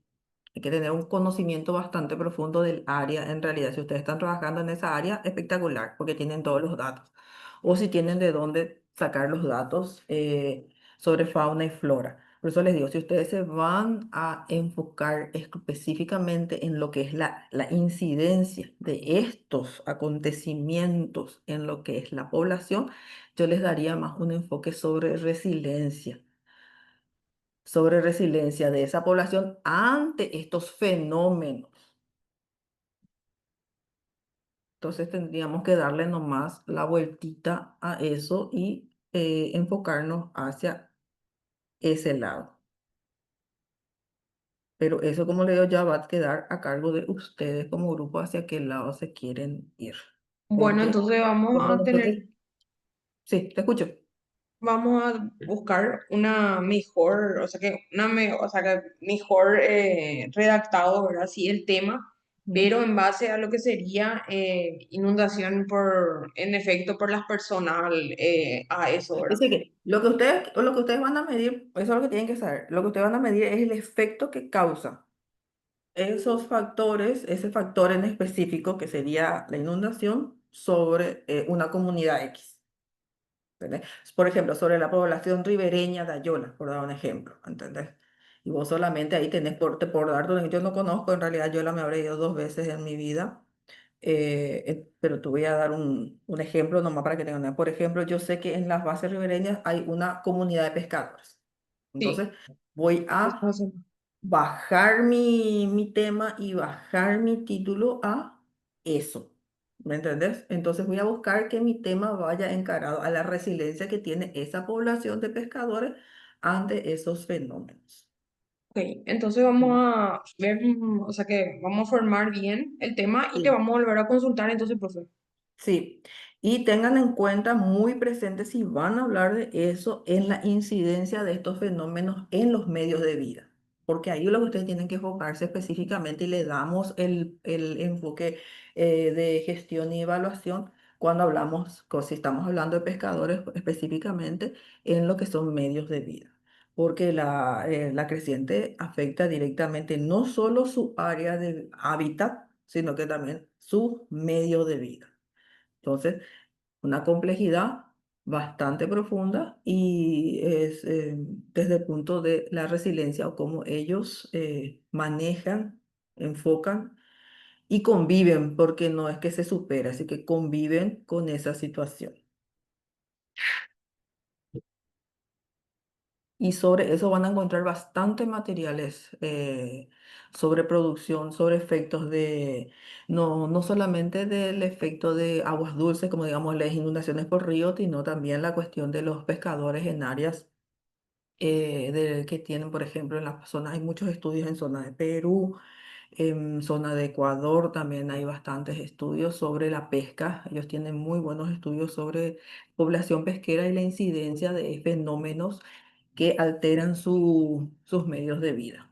hay que tener un conocimiento bastante profundo del área. En realidad, si ustedes están trabajando en esa área, espectacular, porque tienen todos los datos. O si tienen de dónde sacar los datos sobre fauna y flora. Por eso les digo, si ustedes se van a enfocar específicamente en lo que es la incidencia de estos acontecimientos en lo que es la población, yo les daría más un enfoque sobre resiliencia de esa población ante estos fenómenos. Entonces tendríamos que darle nomás la vueltita a eso y enfocarnos hacia ese lado. Pero eso, como le digo, ya va a quedar a cargo de ustedes como grupo hacia qué lado se quieren ir. Bueno, Porque entonces vamos como a nosotros, tener. sí, te escucho. Vamos a buscar una mejor, o sea o sea que mejor redactado, ¿verdad? Sí, el tema, Ujú. pero en base a lo que sería inundación en efecto, por las personas, a eso, Es ¿verdad? decir, que lo que ustedes van a medir, eso es lo que tienen que saber, lo que ustedes van a medir es el efecto que causa esos factores, ese factor en específico que sería la inundación sobre una comunidad X. ¿Entendés? Por ejemplo, sobre la población ribereña de Ayona, por dar un ejemplo, ¿entendés? Y vos solamente ahí tenés por darte yo no conozco, en realidad Ayona me habré ido 2 veces en mi vida, pero te voy a dar un ejemplo nomás para que tengan una. Por ejemplo, yo sé que en las bases ribereñas hay una comunidad de pescadores. Entonces, Sí, Voy ¿Qué estás a haciendo? bajar mi tema y bajar mi título a eso. ¿Me entendés? Entonces voy a buscar que mi tema vaya encarado a la resiliencia que tiene esa población de pescadores ante esos fenómenos. Ok, entonces vamos Mm. a ver, o sea que vamos a formar bien el tema y te Sí. vamos a volver a consultar entonces, profe. Sí, y tengan en cuenta muy presente si van a hablar de eso en la incidencia de estos fenómenos en los medios de vida, porque ahí es lo que ustedes tienen que enfocarse específicamente y le damos el enfoque de gestión y evaluación cuando hablamos, si estamos hablando de pescadores específicamente en lo que son medios de vida, porque la creciente afecta directamente no solo su área de hábitat, sino que también su medio de vida. Entonces, una complejidad bastante profunda y es desde el punto de la resiliencia o cómo ellos manejan, enfocan y conviven, porque no es que se supera, así que conviven con esa situación. Y sobre eso van a encontrar bastante materiales sobre producción, sobre efectos no solamente del efecto de aguas dulces, como digamos las inundaciones por río, sino también la cuestión de los pescadores en áreas que tienen, por ejemplo, en la zona, hay muchos estudios en zona de Perú, en zona de Ecuador también hay bastantes estudios sobre la pesca. Ellos tienen muy buenos estudios sobre población pesquera y la incidencia de fenómenos que alteran sus medios de vida.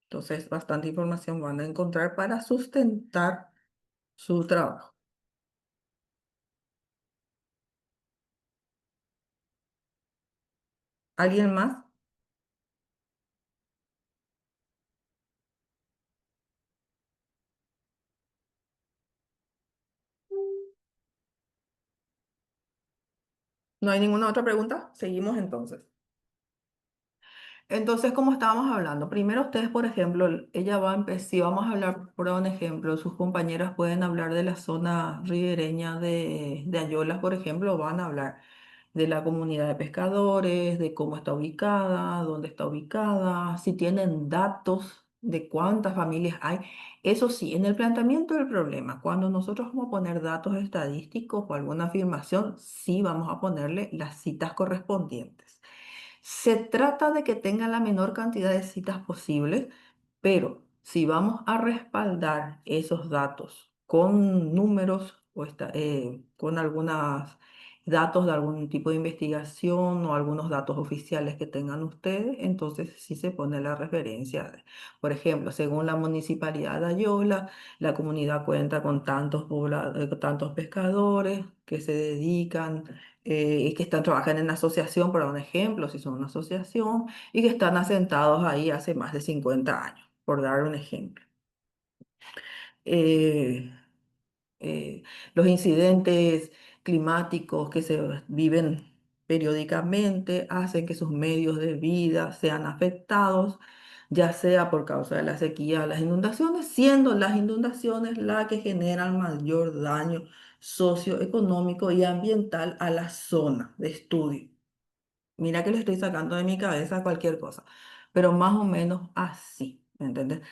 Entonces, bastante información van a encontrar para sustentar su trabajo. ¿Alguien más? ¿No hay ninguna otra pregunta? Seguimos entonces. Entonces, como estábamos hablando, primero ustedes, por ejemplo, ella va a empezar, si vamos a hablar, por un ejemplo, sus compañeras pueden hablar de la zona ribereña de Ayolas, por ejemplo, van a hablar de la comunidad de pescadores, de cómo está ubicada, dónde está ubicada, si tienen datos de cuántas familias hay. Eso sí, en el planteamiento del problema, cuando nosotros vamos a poner datos estadísticos o alguna afirmación, sí vamos a ponerle las citas correspondientes. Se trata de que tenga la menor cantidad de citas posible, pero si vamos a respaldar esos datos con números o con algunos datos de algún tipo de investigación o algunos datos oficiales que tengan ustedes, entonces sí se pone la referencia. Por ejemplo, según la Municipalidad de Ayola, la comunidad cuenta con tantos pescadores que se dedican y que trabajan en asociación, por dar un ejemplo, si son una asociación, y que están asentados ahí hace más de 50 años, por dar un ejemplo. Eh, los incidentes climáticos que se viven periódicamente hacen que sus medios de vida sean afectados, ya sea por causa de la sequía o las inundaciones, siendo las inundaciones las que generan mayor daño socioeconómico y ambiental a la zona de estudio. Mira que le estoy sacando de mi cabeza cualquier cosa, pero más o menos así, ¿me entiendes?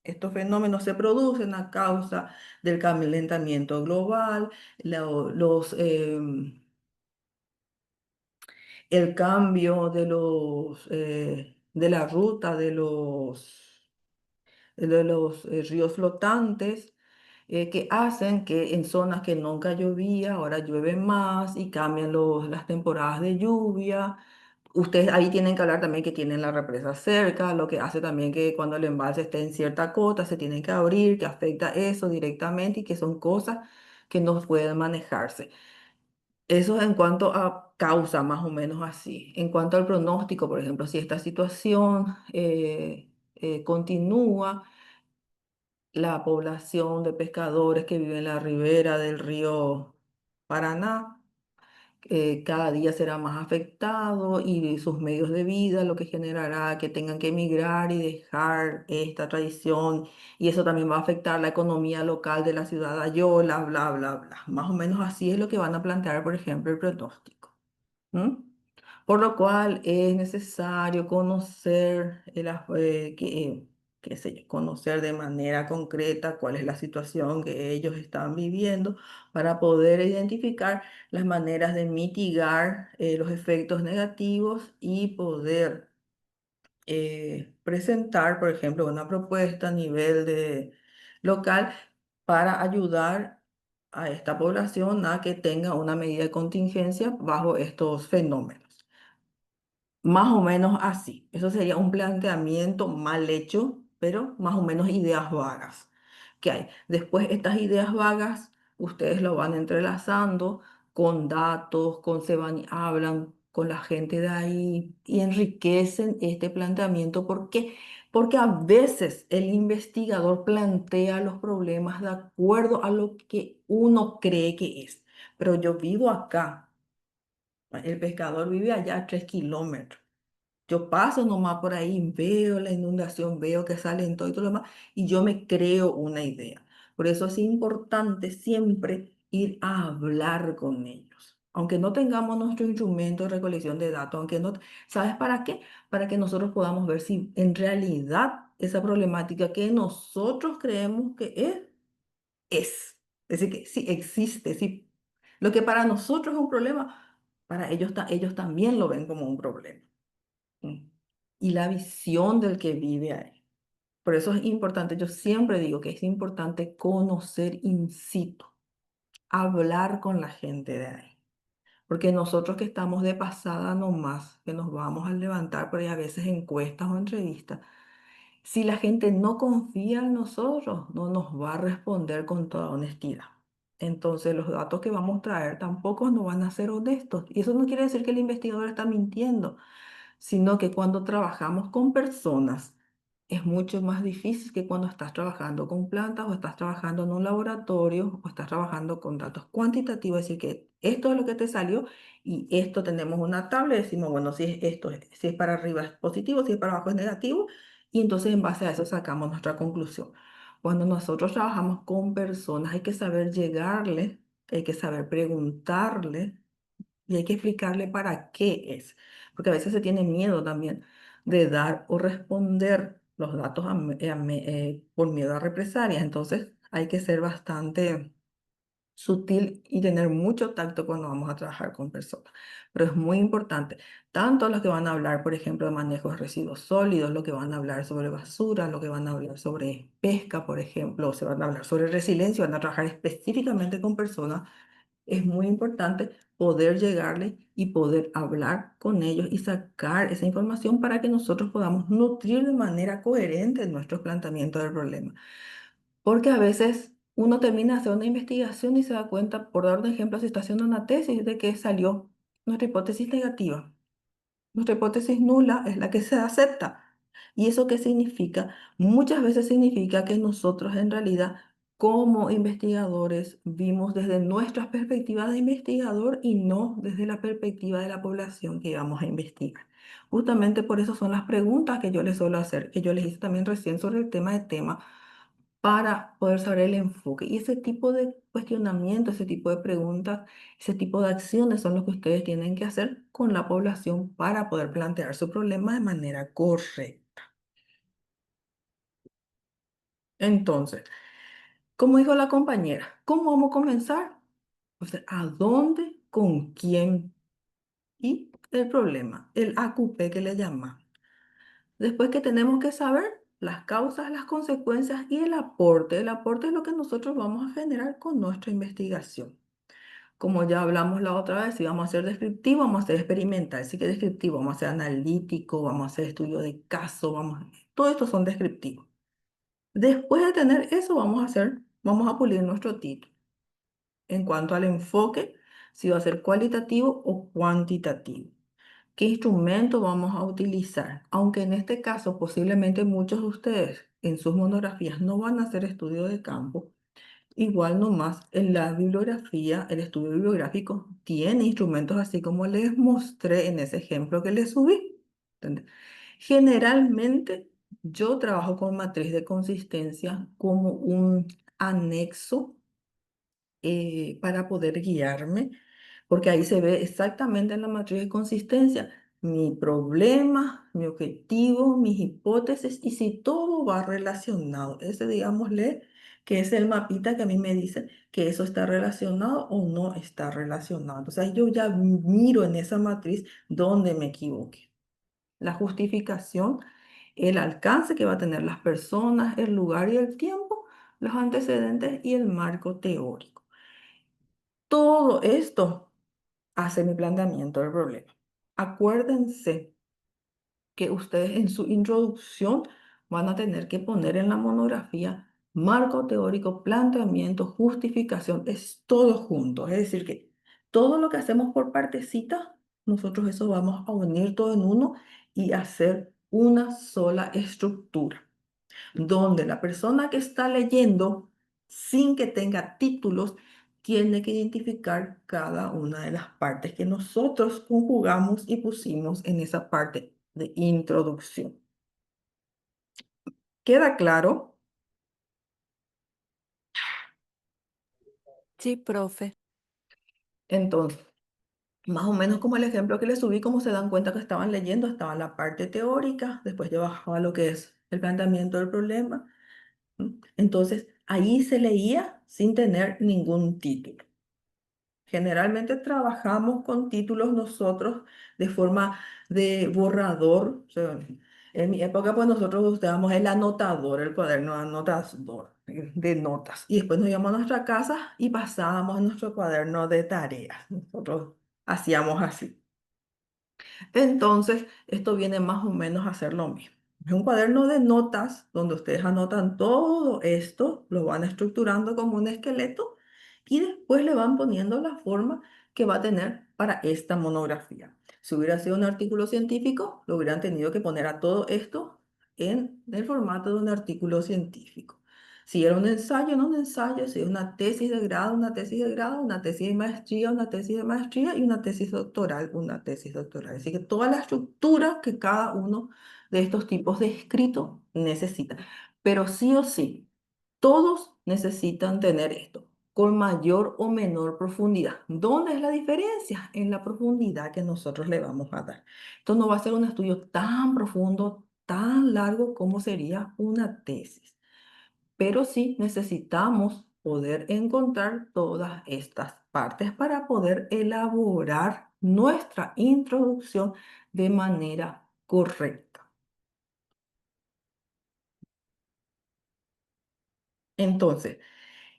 Estos fenómenos se producen a causa del calentamiento global, el cambio de la ruta de los ríos flotantes que hacen que en zonas que nunca llovía, ahora llueve más y cambian las temporadas de lluvia. Ustedes ahí tienen que hablar también que tienen la represa cerca, lo que hace también que cuando el embalse esté en cierta cota se tienen que abrir, que afecta eso directamente y que son cosas que no pueden manejarse. Eso en cuanto a causa, más o menos así. En cuanto al pronóstico, por ejemplo, si esta situación continúa, la población de pescadores que vive en la ribera del río Paraná cada día será más afectado y sus medios de vida, lo que generará que tengan que emigrar y dejar esta tradición. Y eso también va a afectar la economía local de la ciudad de Ayola, bla, bla, bla. Más o menos así es lo que van a plantear, por ejemplo, el pronóstico. ¿Mm? Por lo cual es necesario conocer, qué sé yo, conocer de manera concreta cuál es la situación que ellos están viviendo para poder identificar las maneras de mitigar los efectos negativos y poder presentar, por ejemplo, una propuesta a nivel de local para ayudar a esta población a que tenga una medida de contingencia bajo estos fenómenos. Más o menos así. Eso sería un planteamiento mal hecho, pero más o menos ideas vagas que hay. Después, estas ideas vagas, ustedes lo van entrelazando con datos, hablan con la gente de ahí y enriquecen este planteamiento. ¿Por qué? Porque a veces el investigador plantea los problemas de acuerdo a lo que uno cree que es. Pero yo vivo acá, el pescador vive allá a 3 kilómetros. Yo paso nomás por ahí, veo la inundación, veo que salen todo y todo lo demás, y yo me creo una idea. Por eso es importante siempre ir a hablar con ellos. Aunque no tengamos nuestro instrumento de recolección de datos, aunque no, ¿sabes para qué? Para que nosotros podamos ver si en realidad esa problemática que nosotros creemos que es. Es decir, que sí existe, sí. Lo que para nosotros es un problema, para ellos, ellos también lo ven como un problema. Mm. Y la visión del que vive ahí. Por eso es importante, yo siempre digo que es importante conocer in situ, hablar con la gente de ahí. Porque nosotros que estamos de pasada nomás, que nos vamos a levantar por ahí a veces encuestas o entrevistas, si la gente no confía en nosotros, no nos va a responder con toda honestidad. Entonces los datos que vamos a traer tampoco no van a ser honestos. Y eso no quiere decir que el investigador está mintiendo, sino que cuando trabajamos con personas es mucho más difícil que cuando estás trabajando con plantas o estás trabajando en un laboratorio o estás trabajando con datos cuantitativos, es decir, que esto es lo que te salió y esto tenemos una tabla y decimos, bueno, si es esto, si es para arriba es positivo, si es para abajo es negativo, y entonces en base a eso sacamos nuestra conclusión. Cuando nosotros trabajamos con personas hay que saber llegarle, hay que saber preguntarle y hay que explicarle para qué es, porque a veces se tiene miedo también de dar o responder los datos por miedo a represalias. Entonces hay que ser bastante sutil y tener mucho tacto cuando vamos a trabajar con personas. Pero es muy importante, tanto los que van a hablar, por ejemplo, de manejo de residuos sólidos, los que van a hablar sobre basura, los que van a hablar sobre pesca, por ejemplo, o se van a hablar sobre resiliencia, van a trabajar específicamente con personas. Es muy importante poder llegarle y poder hablar con ellos y sacar esa información para que nosotros podamos nutrir de manera coherente nuestros planteamientos del problema. Porque a veces uno termina de hacer una investigación y se da cuenta, por dar un ejemplo, si está haciendo una tesis, de que salió nuestra hipótesis negativa. Nuestra hipótesis nula es la que se acepta. ¿Y eso qué significa? Muchas veces significa que nosotros en realidad como investigadores vimos desde nuestras perspectivas de investigador y no desde la perspectiva de la población que íbamos a investigar. Justamente por eso son las preguntas que yo les suelo hacer, que yo les hice también recién sobre el tema, para poder saber el enfoque. Y ese tipo de cuestionamiento, ese tipo de preguntas, ese tipo de acciones son los que ustedes tienen que hacer con la población para poder plantear su problema de manera correcta. Entonces, como dijo la compañera, ¿cómo vamos a comenzar? O sea, ¿a dónde, con quién? Y el problema, el AQP que le llaman. Después que tenemos que saber las causas, las consecuencias y el aporte. El aporte es lo que nosotros vamos a generar con nuestra investigación. Como ya hablamos la otra vez, si vamos a ser descriptivo, vamos a ser experimental. Sí que descriptivo, vamos a ser analítico, vamos a hacer estudio de caso, todo esto son descriptivos. Después de tener eso, vamos a pulir nuestro título. En cuanto al enfoque, si va a ser cualitativo o cuantitativo. ¿Qué instrumento vamos a utilizar? Aunque en este caso posiblemente muchos de ustedes en sus monografías no van a hacer estudio de campo, igual nomás en la bibliografía, el estudio bibliográfico tiene instrumentos así como les mostré en ese ejemplo que les subí. ¿Entendés? Generalmente yo trabajo con matriz de consistencia como un anexo para poder guiarme, porque ahí se ve exactamente en la matriz de consistencia mi problema, mi objetivo, mis hipótesis y si todo va relacionado. Ese, digámosle, que es el mapita que a mí me dice que eso está relacionado o no está relacionado. Entonces ahí yo ya miro en esa matriz dónde me equivoqué. La justificación, el alcance que va a tener las personas, el lugar y el tiempo, los antecedentes y el marco teórico. Todo esto hace mi planteamiento del problema. Acuérdense que ustedes en su introducción van a tener que poner en la monografía marco teórico, planteamiento, justificación, es todo junto. Es decir, que todo lo que hacemos por partecita, nosotros eso vamos a unir todo en uno y hacer una sola estructura donde la persona que está leyendo, sin que tenga títulos, tiene que identificar cada una de las partes que nosotros conjugamos y pusimos en esa parte de introducción. ¿Queda claro? Sí, profe. Entonces, más o menos como el ejemplo que les subí, como se dan cuenta que estaban leyendo, estaba la parte teórica, después yo bajaba lo que es el planteamiento del problema. Entonces, ahí se leía sin tener ningún título. Generalmente trabajamos con títulos nosotros de forma de borrador. O sea, en mi época, pues nosotros usábamos el anotador, el cuaderno anotador de notas. Y después nos íbamos a nuestra casa y pasábamos en nuestro cuaderno de tareas. Nosotros hacíamos así. Entonces, esto viene más o menos a ser lo mismo. Es un cuaderno de notas donde ustedes anotan todo esto, lo van estructurando como un esqueleto y después le van poniendo la forma que va a tener para esta monografía. Si hubiera sido un artículo científico, lo hubieran tenido que poner a todo esto en el formato de un artículo científico. Si era un ensayo, no un ensayo, si es una tesis de grado, una tesis de grado, una tesis de maestría, una tesis de maestría y una tesis doctoral, una tesis doctoral. Así que toda la estructura que cada uno de estos tipos de escrito necesita. Pero sí o sí, todos necesitan tener esto con mayor o menor profundidad. ¿Dónde es la diferencia? En la profundidad que nosotros le vamos a dar. Esto no va a ser un estudio tan profundo, tan largo como sería una tesis, pero sí necesitamos poder encontrar todas estas partes para poder elaborar nuestra introducción de manera correcta. Entonces,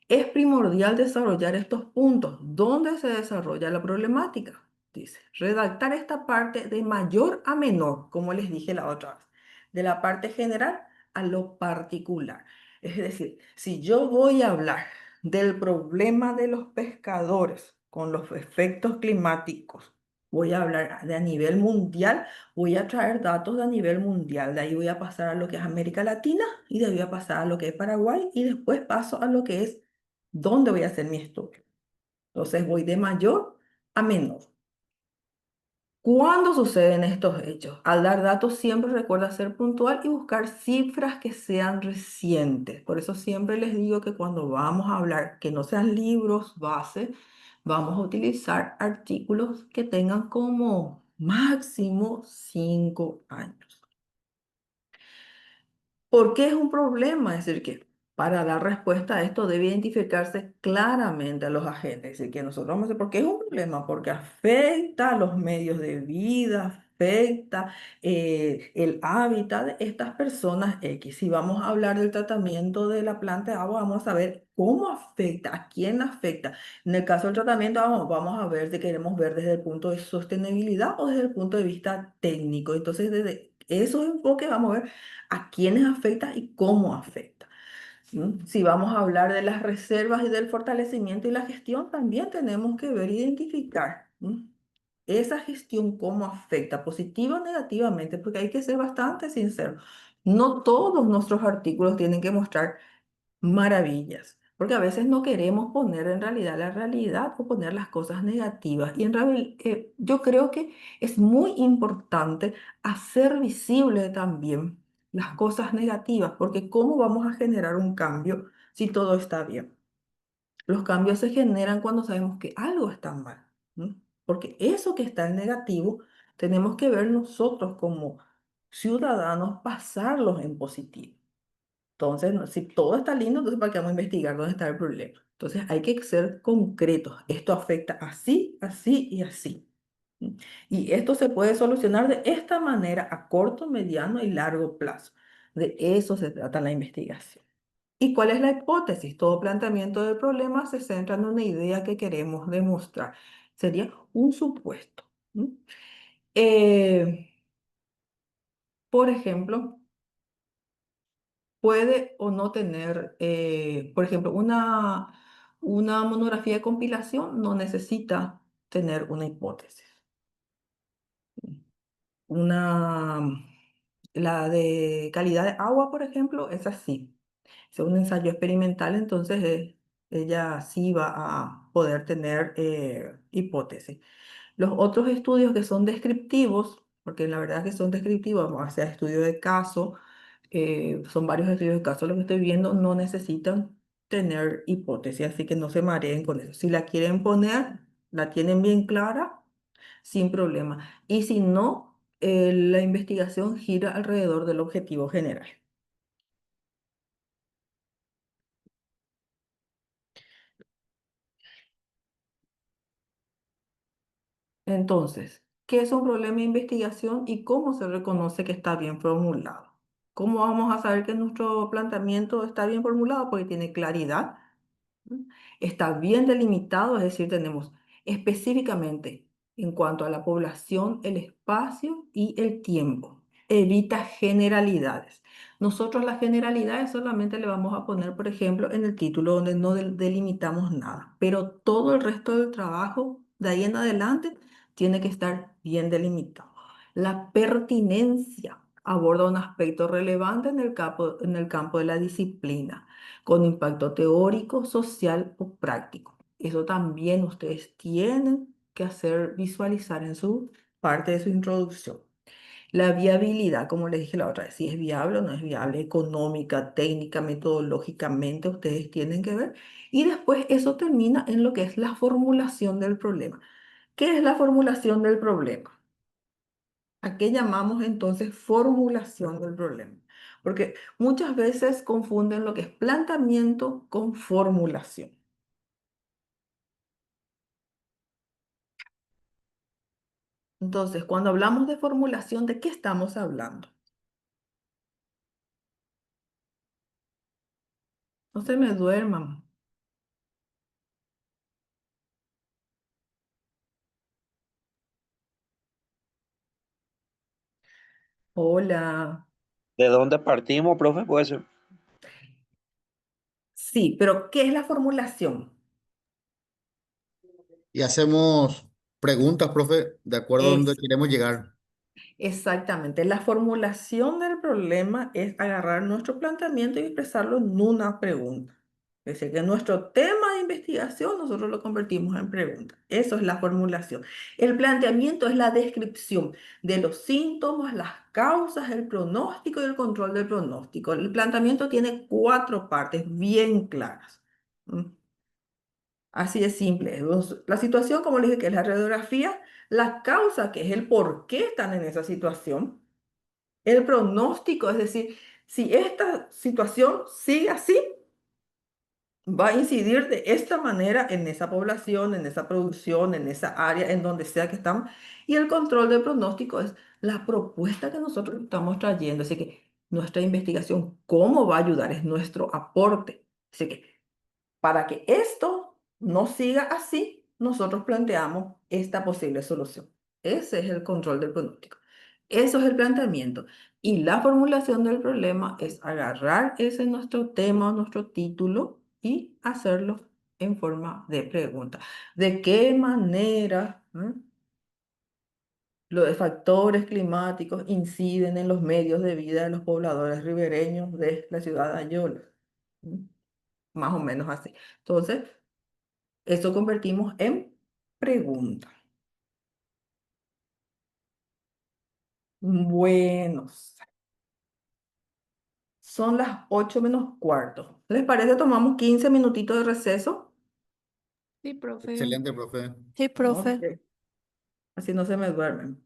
es primordial desarrollar estos puntos. ¿Dónde se desarrolla la problemática? Dice, redactar esta parte de mayor a menor, como les dije la otra vez, de la parte general a lo particular. Es decir, si yo voy a hablar del problema de los pescadores con los efectos climáticos, voy a hablar de a nivel mundial, voy a traer datos de a nivel mundial, de ahí voy a pasar a lo que es América Latina y de ahí voy a pasar a lo que es Paraguay y después paso a lo que es dónde voy a hacer mi estudio. Entonces voy de mayor a menor. ¿Cuándo suceden estos hechos? Al dar datos siempre recuerda ser puntual y buscar cifras que sean recientes. Por eso siempre les digo que cuando vamos a hablar, que no sean libros base, vamos a utilizar artículos que tengan como máximo 5 años. ¿Por qué es un problema? Es decir, que para dar respuesta a esto debe identificarse claramente a los agentes. Es decir, que nosotros vamos a decir, ¿por qué es un problema? Porque afecta a los medios de vida, afecta el hábitat de estas personas X. Si vamos a hablar del tratamiento de la planta de agua, vamos a ver cómo afecta, a quién afecta. En el caso del tratamiento, vamos a ver si queremos ver desde el punto de sostenibilidad o desde el punto de vista técnico. Entonces, desde esos enfoques vamos a ver a quiénes afecta y cómo afecta. ¿Sí? Si vamos a hablar de las reservas y del fortalecimiento y la gestión, también tenemos que ver, identificar esa gestión cómo afecta, positiva o negativamente, porque hay que ser bastante sincero. No todos nuestros artículos tienen que mostrar maravillas, porque a veces no queremos poner en realidad la realidad o poner las cosas negativas. Y en realidad yo creo que es muy importante hacer visible también las cosas negativas, porque ¿cómo vamos a generar un cambio si todo está bien? Los cambios se generan cuando sabemos que algo está mal. ¿m? Porque eso que está en negativo, tenemos que ver nosotros como ciudadanos pasarlos en positivo. Entonces, si todo está lindo, entonces ¿para qué vamos a investigar dónde está el problema? Entonces, hay que ser concretos. Esto afecta así, así y así. ¿M? Y esto se puede solucionar de esta manera a corto, mediano y largo plazo. De eso se trata la investigación. ¿Y cuál es la hipótesis? Todo planteamiento del problema se centra en una idea que queremos demostrar. Sería un supuesto. ¿M? Eh, por ejemplo, puede o no tener, por ejemplo, una monografía de compilación no necesita tener una hipótesis. Una, la de calidad de agua, por ejemplo, es así. Es un ensayo experimental, entonces ella sí va a poder tener hipótesis. Los otros estudios que son descriptivos, porque la verdad que son descriptivos, vamos a hacer estudios de caso, son varios estudios de caso los que estoy viendo, no necesitan tener hipótesis, así que no se mareen con eso. Si la quieren poner, la tienen bien clara, sin problema. Y si no, la investigación gira alrededor del objetivo general. Entonces, ¿qué es un problema de investigación y cómo se reconoce que está bien formulado? ¿Cómo vamos a saber que nuestro planteamiento está bien formulado? Porque tiene claridad. ¿M? Está bien delimitado, es decir, tenemos específicamente en cuanto a la población, el espacio y el tiempo. Evita generalidades. Nosotros las generalidades solamente le vamos a poner, por ejemplo, en el título donde no delimitamos nada, pero todo el resto del trabajo de ahí en adelante tiene que estar bien delimitado. La pertinencia aborda un aspecto relevante en el campo de la disciplina con impacto teórico, social o práctico. Eso también ustedes tienen que hacer visualizar en su parte de su introducción. La viabilidad, como les dije la otra vez, si es viable o no es viable, económica, técnica, metodológicamente, ustedes tienen que ver. Y después eso termina en lo que es la formulación del problema. ¿Qué es la formulación del problema? ¿A qué llamamos entonces formulación del problema? Porque muchas veces confunden lo que es planteamiento con formulación. Entonces, cuando hablamos de formulación, ¿de qué estamos hablando? No se me duerman. Hola. ¿De dónde partimos, profe? Puede ser. Sí, pero ¿qué es la formulación? Y hacemos preguntas, profe, de acuerdo a dónde Es queremos llegar. exactamente. La formulación del problema es agarrar nuestro planteamiento y expresarlo en una pregunta. Es decir, que nuestro tema de investigación nosotros lo convertimos en pregunta. Eso es la formulación. El planteamiento es la descripción de los síntomas, las causas, el pronóstico y el control del pronóstico. El planteamiento tiene 4 partes bien claras. ¿M? Así de simple. La situación, como les dije, que es la radiografía, la causa, que es el por qué están en esa situación, el pronóstico, es decir, si esta situación sigue así, va a incidir de esta manera en esa población, en esa producción, en esa área, en donde sea que estamos. Y el control del pronóstico es la propuesta que nosotros estamos trayendo. Así que nuestra investigación, ¿cómo va a ayudar? Es nuestro aporte. Así que para que esto no siga así, nosotros planteamos esta posible solución. Ese es el control del pronóstico. Eso es el planteamiento. Y la formulación del problema es agarrar ese nuestro tema, nuestro título y hacerlo en forma de pregunta. ¿De qué manera los factores climáticos inciden en los medios de vida de los pobladores ribereños de la ciudad de Ayala? ¿Mm? Más o menos así. Entonces, eso convertimos en pregunta. Bueno, son las 8 menos cuarto. ¿Les parece? Tomamos 15 minutitos de receso. Sí, profe. Excelente, profe. Sí, profe. Ok, así no se me duermen.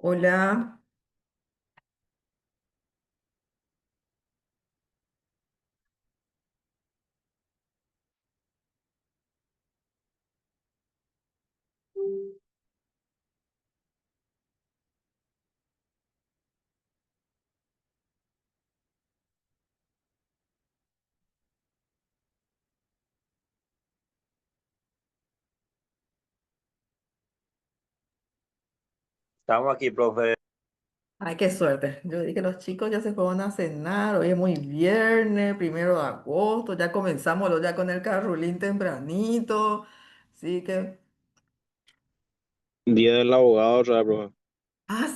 Hola. Estamos aquí, profe. Ay, qué suerte. Yo dije, los chicos ya se fueron a cenar. Hoy es muy viernes, 1 de agosto. Ya comenzamos ya con el carrulín tempranito. Así que, Día del abogado, otra vez, profe.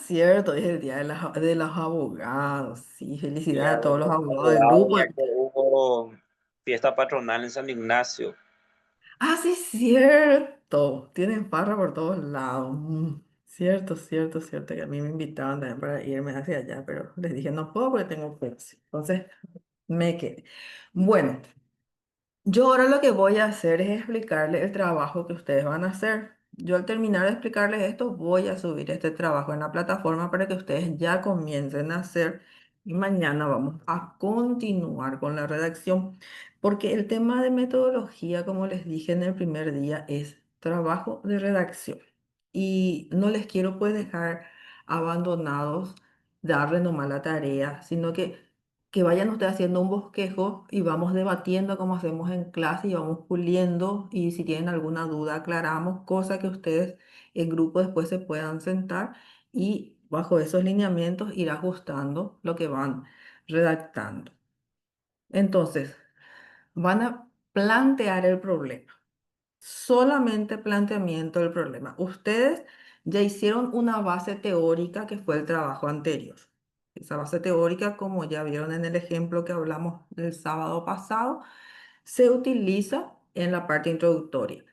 cierto, es el día de los abogados. Sí, Ya, felicidades a todos los abogados del abogado, grupo. ya que hubo fiesta patronal en San Ignacio. Sí, cierto. Tienen farra por todos lados. Cierto, cierto, cierto. Que a mí me invitaban también para irme hacia allá, pero les dije no puedo porque tengo clase. Entonces me quedé. Bueno, yo ahora lo que voy a hacer es explicarles el trabajo que ustedes van a hacer. Yo al terminar de explicarles esto, voy a subir este trabajo en la plataforma para que ustedes ya comiencen a hacer y mañana vamos a continuar con la redacción, porque el tema de metodología, como les dije en el primer día, es trabajo de redacción y no les quiero pues dejar abandonados, darle nomás la tarea, sino que vayan ustedes haciendo un bosquejo y vamos debatiendo como hacemos en clase y vamos puliendo y si tienen alguna duda aclaramos, cosa que ustedes en grupo después se puedan sentar y bajo esos lineamientos ir ajustando lo que van redactando. Entonces, van a plantear el problema, solamente planteamiento del problema. Ustedes ya hicieron una base teórica que fue el trabajo anterior. Esa base teórica, como ya vieron en el ejemplo que hablamos el sábado pasado, se utiliza en la parte introductoria.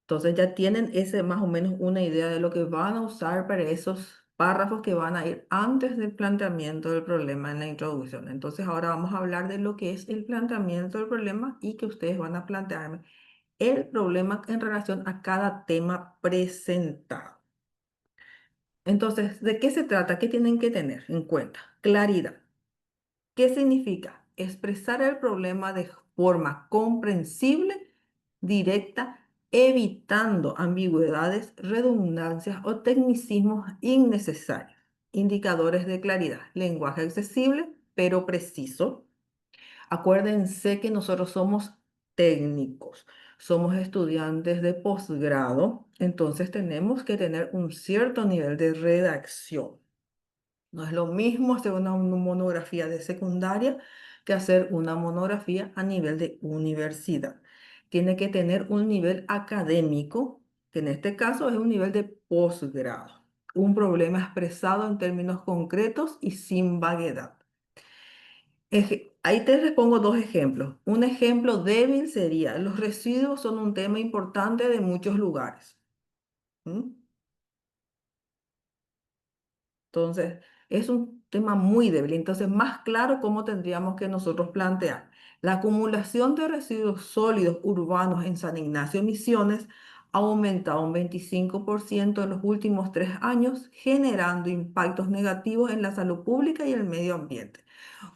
Entonces ya tienen ese más o menos una idea de lo que van a usar para esos párrafos que van a ir antes del planteamiento del problema en la introducción. Entonces ahora vamos a hablar de lo que es el planteamiento del problema y que ustedes van a plantearme el problema en relación a cada tema presentado. Entonces, ¿de qué se trata? ¿Qué tienen que tener en cuenta? Claridad. ¿Qué significa? Expresar el problema de forma comprensible, directa, evitando ambigüedades, redundancias o tecnicismos innecesarios. Indicadores de claridad. Lenguaje accesible, pero preciso. Acuérdense que nosotros somos técnicos, somos estudiantes de posgrado, entonces tenemos que tener un cierto nivel de redacción. No es lo mismo hacer una monografía de secundaria que hacer una monografía a nivel de universidad. Tiene que tener un nivel académico, que en este caso es un nivel de posgrado. Un problema expresado en términos concretos y sin vaguedad. Ahí te les pongo dos ejemplos. Un ejemplo débil sería, los residuos son un tema importante de muchos lugares. ¿Mm? Entonces, es un tema muy débil. Entonces, más claro cómo tendríamos que nosotros plantear. La acumulación de residuos sólidos urbanos en San Ignacio Misiones ha aumentado un 25% en los últimos 3 años, generando impactos negativos en la salud pública y el medio ambiente.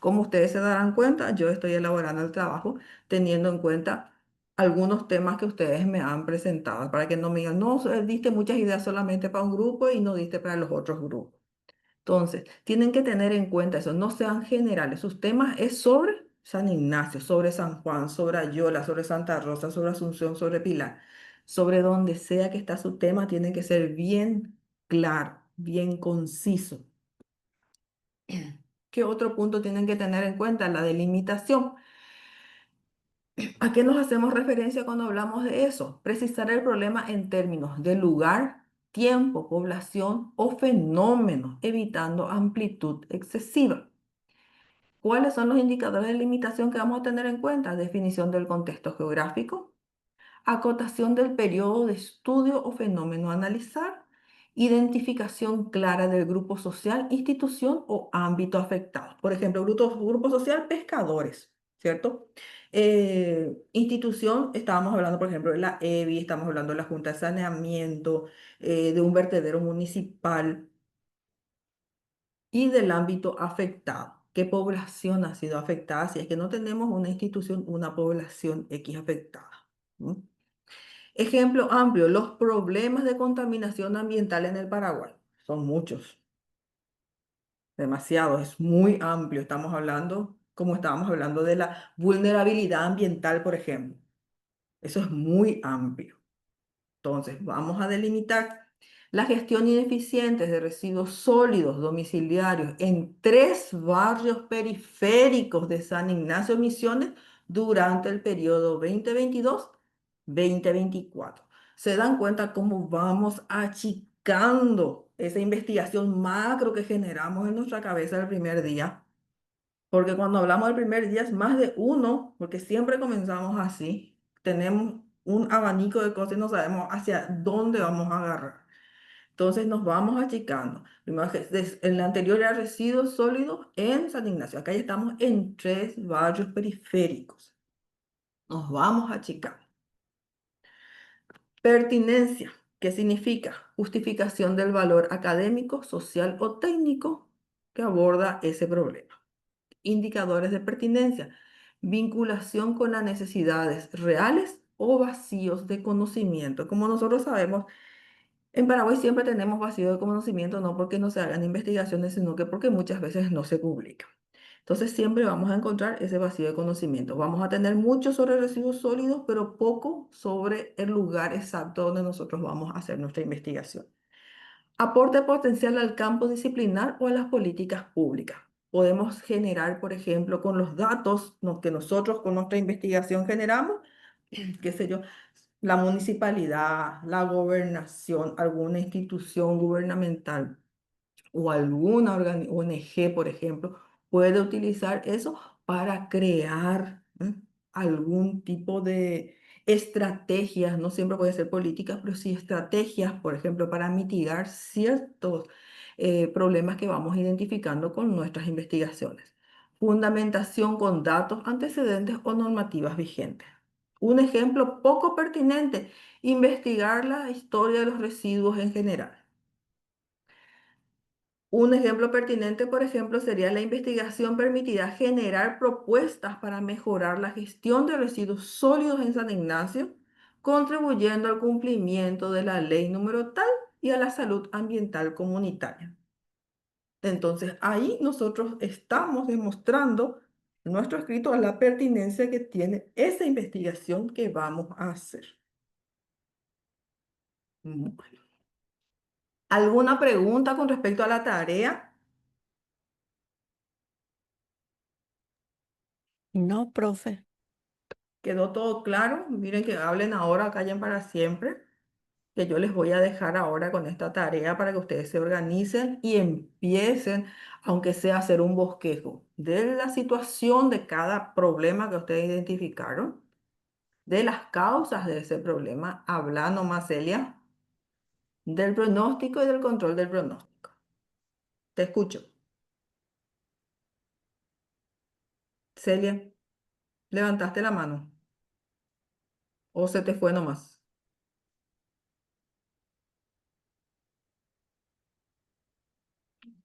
Como ustedes se darán cuenta, yo estoy elaborando el trabajo teniendo en cuenta algunos temas que ustedes me han presentado, para que no me digan, no, diste muchas ideas solamente para un grupo y no diste para los otros grupos. Entonces, tienen que tener en cuenta eso, no sean generales. Sus temas es sobre San Ignacio, sobre San Juan, sobre Ayola, sobre Santa Rosa, sobre Asunción, sobre Pilar. Sobre donde sea que está su tema, tiene que ser bien claro, bien conciso. ¿Qué otro punto tienen que tener en cuenta? La delimitación. ¿A qué nos hacemos referencia cuando hablamos de eso? Precisar el problema en términos de lugar, tiempo, población o fenómeno, evitando amplitud excesiva. ¿Cuáles son los indicadores de limitación que vamos a tener en cuenta? Definición del contexto geográfico, acotación del periodo de estudio o fenómeno a analizar, identificación clara del grupo social, institución o ámbito afectado. Por ejemplo, grupo social, pescadores, ¿cierto? Institución, estábamos hablando, por ejemplo, de la EBI, estamos hablando de la Junta de Saneamiento, de un vertedero municipal. y del ámbito afectado. ¿Qué población ha sido afectada? Si es que no tenemos una institución, una población X afectada. ¿Mm? Ejemplo amplio, los problemas de contaminación ambiental en el Paraguay. Son muchos, demasiados, es muy amplio. Estamos hablando, como estábamos hablando de la vulnerabilidad ambiental, por ejemplo. Eso es muy amplio. Entonces, vamos a delimitar la gestión ineficiente de residuos sólidos domiciliarios en 3 barrios periféricos de San Ignacio Misiones durante el periodo 2022-2024. ¿Se dan cuenta cómo vamos achicando esa investigación macro que generamos en nuestra cabeza el primer día? Porque cuando hablamos del primer día es más de uno, porque siempre comenzamos así. Tenemos un abanico de cosas y no sabemos hacia dónde vamos a agarrar. Entonces nos vamos achicando. Primero en la anterior era residuos sólidos en San Ignacio. Acá ya estamos en 3 barrios periféricos. Nos vamos achicando. Pertinencia, ¿qué significa? Justificación del valor académico, social o técnico que aborda ese problema. Indicadores de pertinencia, vinculación con las necesidades reales o vacíos de conocimiento. Como nosotros sabemos, en Paraguay siempre tenemos vacío de conocimiento, no porque no se hagan investigaciones, sino que porque muchas veces no se publican. Entonces siempre vamos a encontrar ese vacío de conocimiento. Vamos a tener mucho sobre residuos sólidos, pero poco sobre el lugar exacto donde nosotros vamos a hacer nuestra investigación. Aporte potencial al campo disciplinar o a las políticas públicas. Podemos generar, por ejemplo, con los datos que nosotros con nuestra investigación generamos, qué sé yo, la municipalidad, la gobernación, alguna institución gubernamental o alguna ONG, por ejemplo, puede utilizar eso para crear algún tipo de estrategias, no siempre puede ser políticas, pero sí estrategias, por ejemplo, para mitigar ciertos problemas que vamos identificando con nuestras investigaciones. Fundamentación con datos, antecedentes o normativas vigentes. Un ejemplo poco pertinente, investigar la historia de los residuos en general. Un ejemplo pertinente, por ejemplo, sería la investigación permitirá generar propuestas para mejorar la gestión de residuos sólidos en San Ignacio, contribuyendo al cumplimiento de la ley número tal y a la salud ambiental comunitaria. Entonces, ahí nosotros estamos demostrando en nuestro escrito la pertinencia que tiene esa investigación que vamos a hacer. Bueno. ¿Alguna pregunta con respecto a la tarea? No, profe. ¿Quedó todo claro? Miren que hablen ahora, callen para siempre, que yo les voy a dejar ahora con esta tarea para que ustedes se organicen y empiecen, aunque sea a hacer un bosquejo de la situación de cada problema que ustedes identificaron, de las causas de ese problema, hablando más, Celia, del pronóstico y del control del pronóstico. Te escucho. Celia, levantaste la mano o se te fue nomás.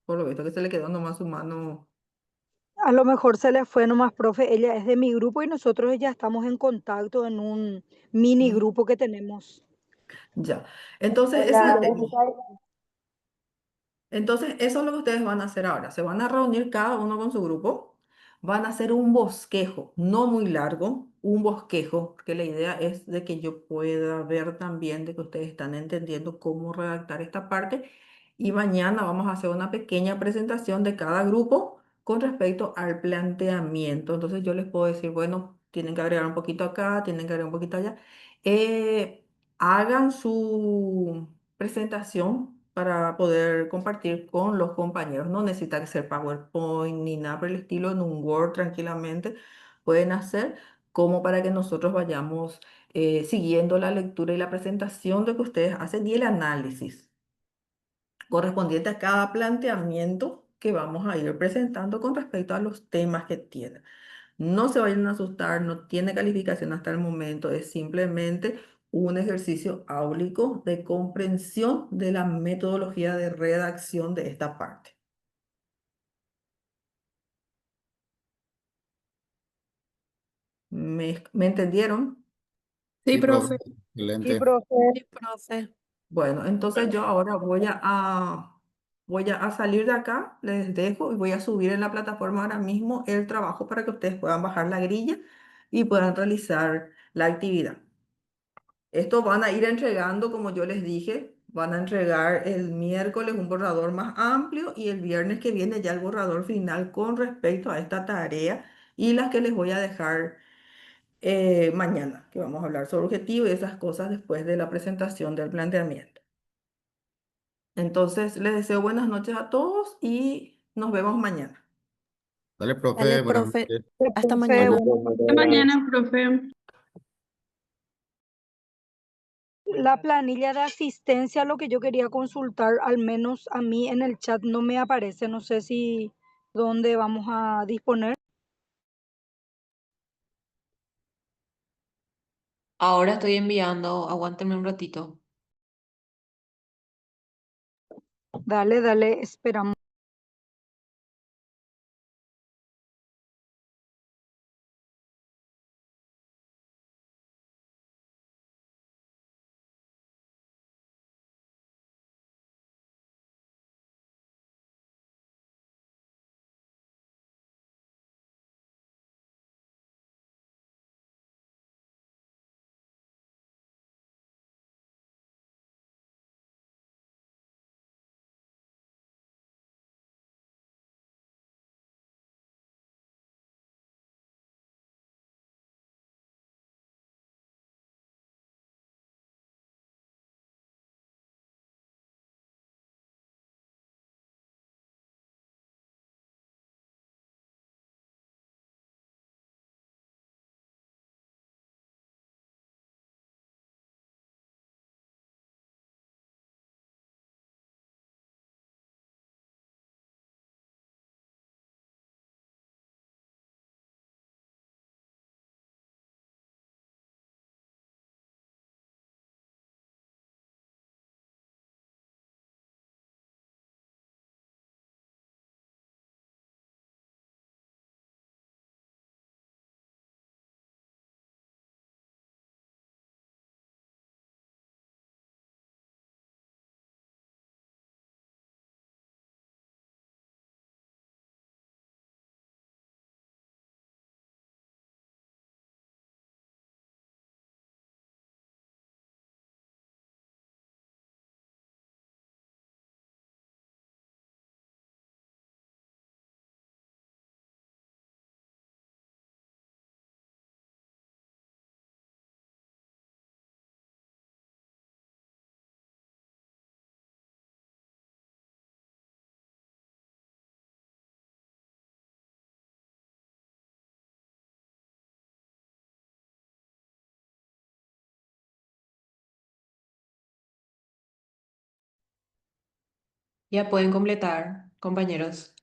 Por lo visto que se le quedó nomás su mano. A lo mejor se le fue nomás, profe. Ella es de mi grupo y nosotros ya estamos en contacto en un mini ¿Mm? grupo que tenemos. Ya. Entonces, Hola, entonces, eso es lo que ustedes van a hacer ahora. Se van a reunir cada uno con su grupo. Van a hacer un bosquejo, no muy largo, un bosquejo, que la idea es de que yo pueda ver también de que ustedes están entendiendo cómo redactar esta parte. Y mañana vamos a hacer una pequeña presentación de cada grupo con respecto al planteamiento. Entonces yo les puedo decir, bueno, tienen que agregar un poquito acá, tienen que agregar un poquito allá. Eh, Hagan su presentación para poder compartir con los compañeros. No necesita que ser PowerPoint ni nada por el estilo, en un Word tranquilamente pueden hacer como para que nosotros vayamos siguiendo la lectura y la presentación de que ustedes hacen y el análisis correspondiente a cada planteamiento que vamos a ir presentando con respecto a los temas que tienen. No se vayan a asustar, no tiene calificación hasta el momento, es simplemente un ejercicio áulico de comprensión de la metodología de redacción de esta parte. ¿Me entendieron? Sí, Sí, profe, profe. Sí, excelente. profe. Sí, profe. Bueno, entonces yo ahora voy a salir de acá, les dejo y voy a subir en la plataforma ahora mismo el trabajo para que ustedes puedan bajar la grilla y puedan realizar la actividad. Esto van a ir entregando, como yo les dije, van a entregar el miércoles un borrador más amplio y el viernes que viene ya el borrador final con respecto a esta tarea y las que les voy a dejar mañana, que vamos a hablar sobre objetivo y esas cosas después de la presentación del planteamiento. Entonces, les deseo buenas noches a todos y nos vemos mañana. Dale, Dale, profe, buenas profe. noches. Hasta Profe, mañana. Hasta mañana, profe. la planilla de asistencia, lo que yo quería consultar, al menos a mí en el chat no me aparece, no sé si dónde vamos a disponer. Ahora estoy enviando, aguántenme un ratito. Dale, dale, esperamos. Ya pueden completar, compañeros.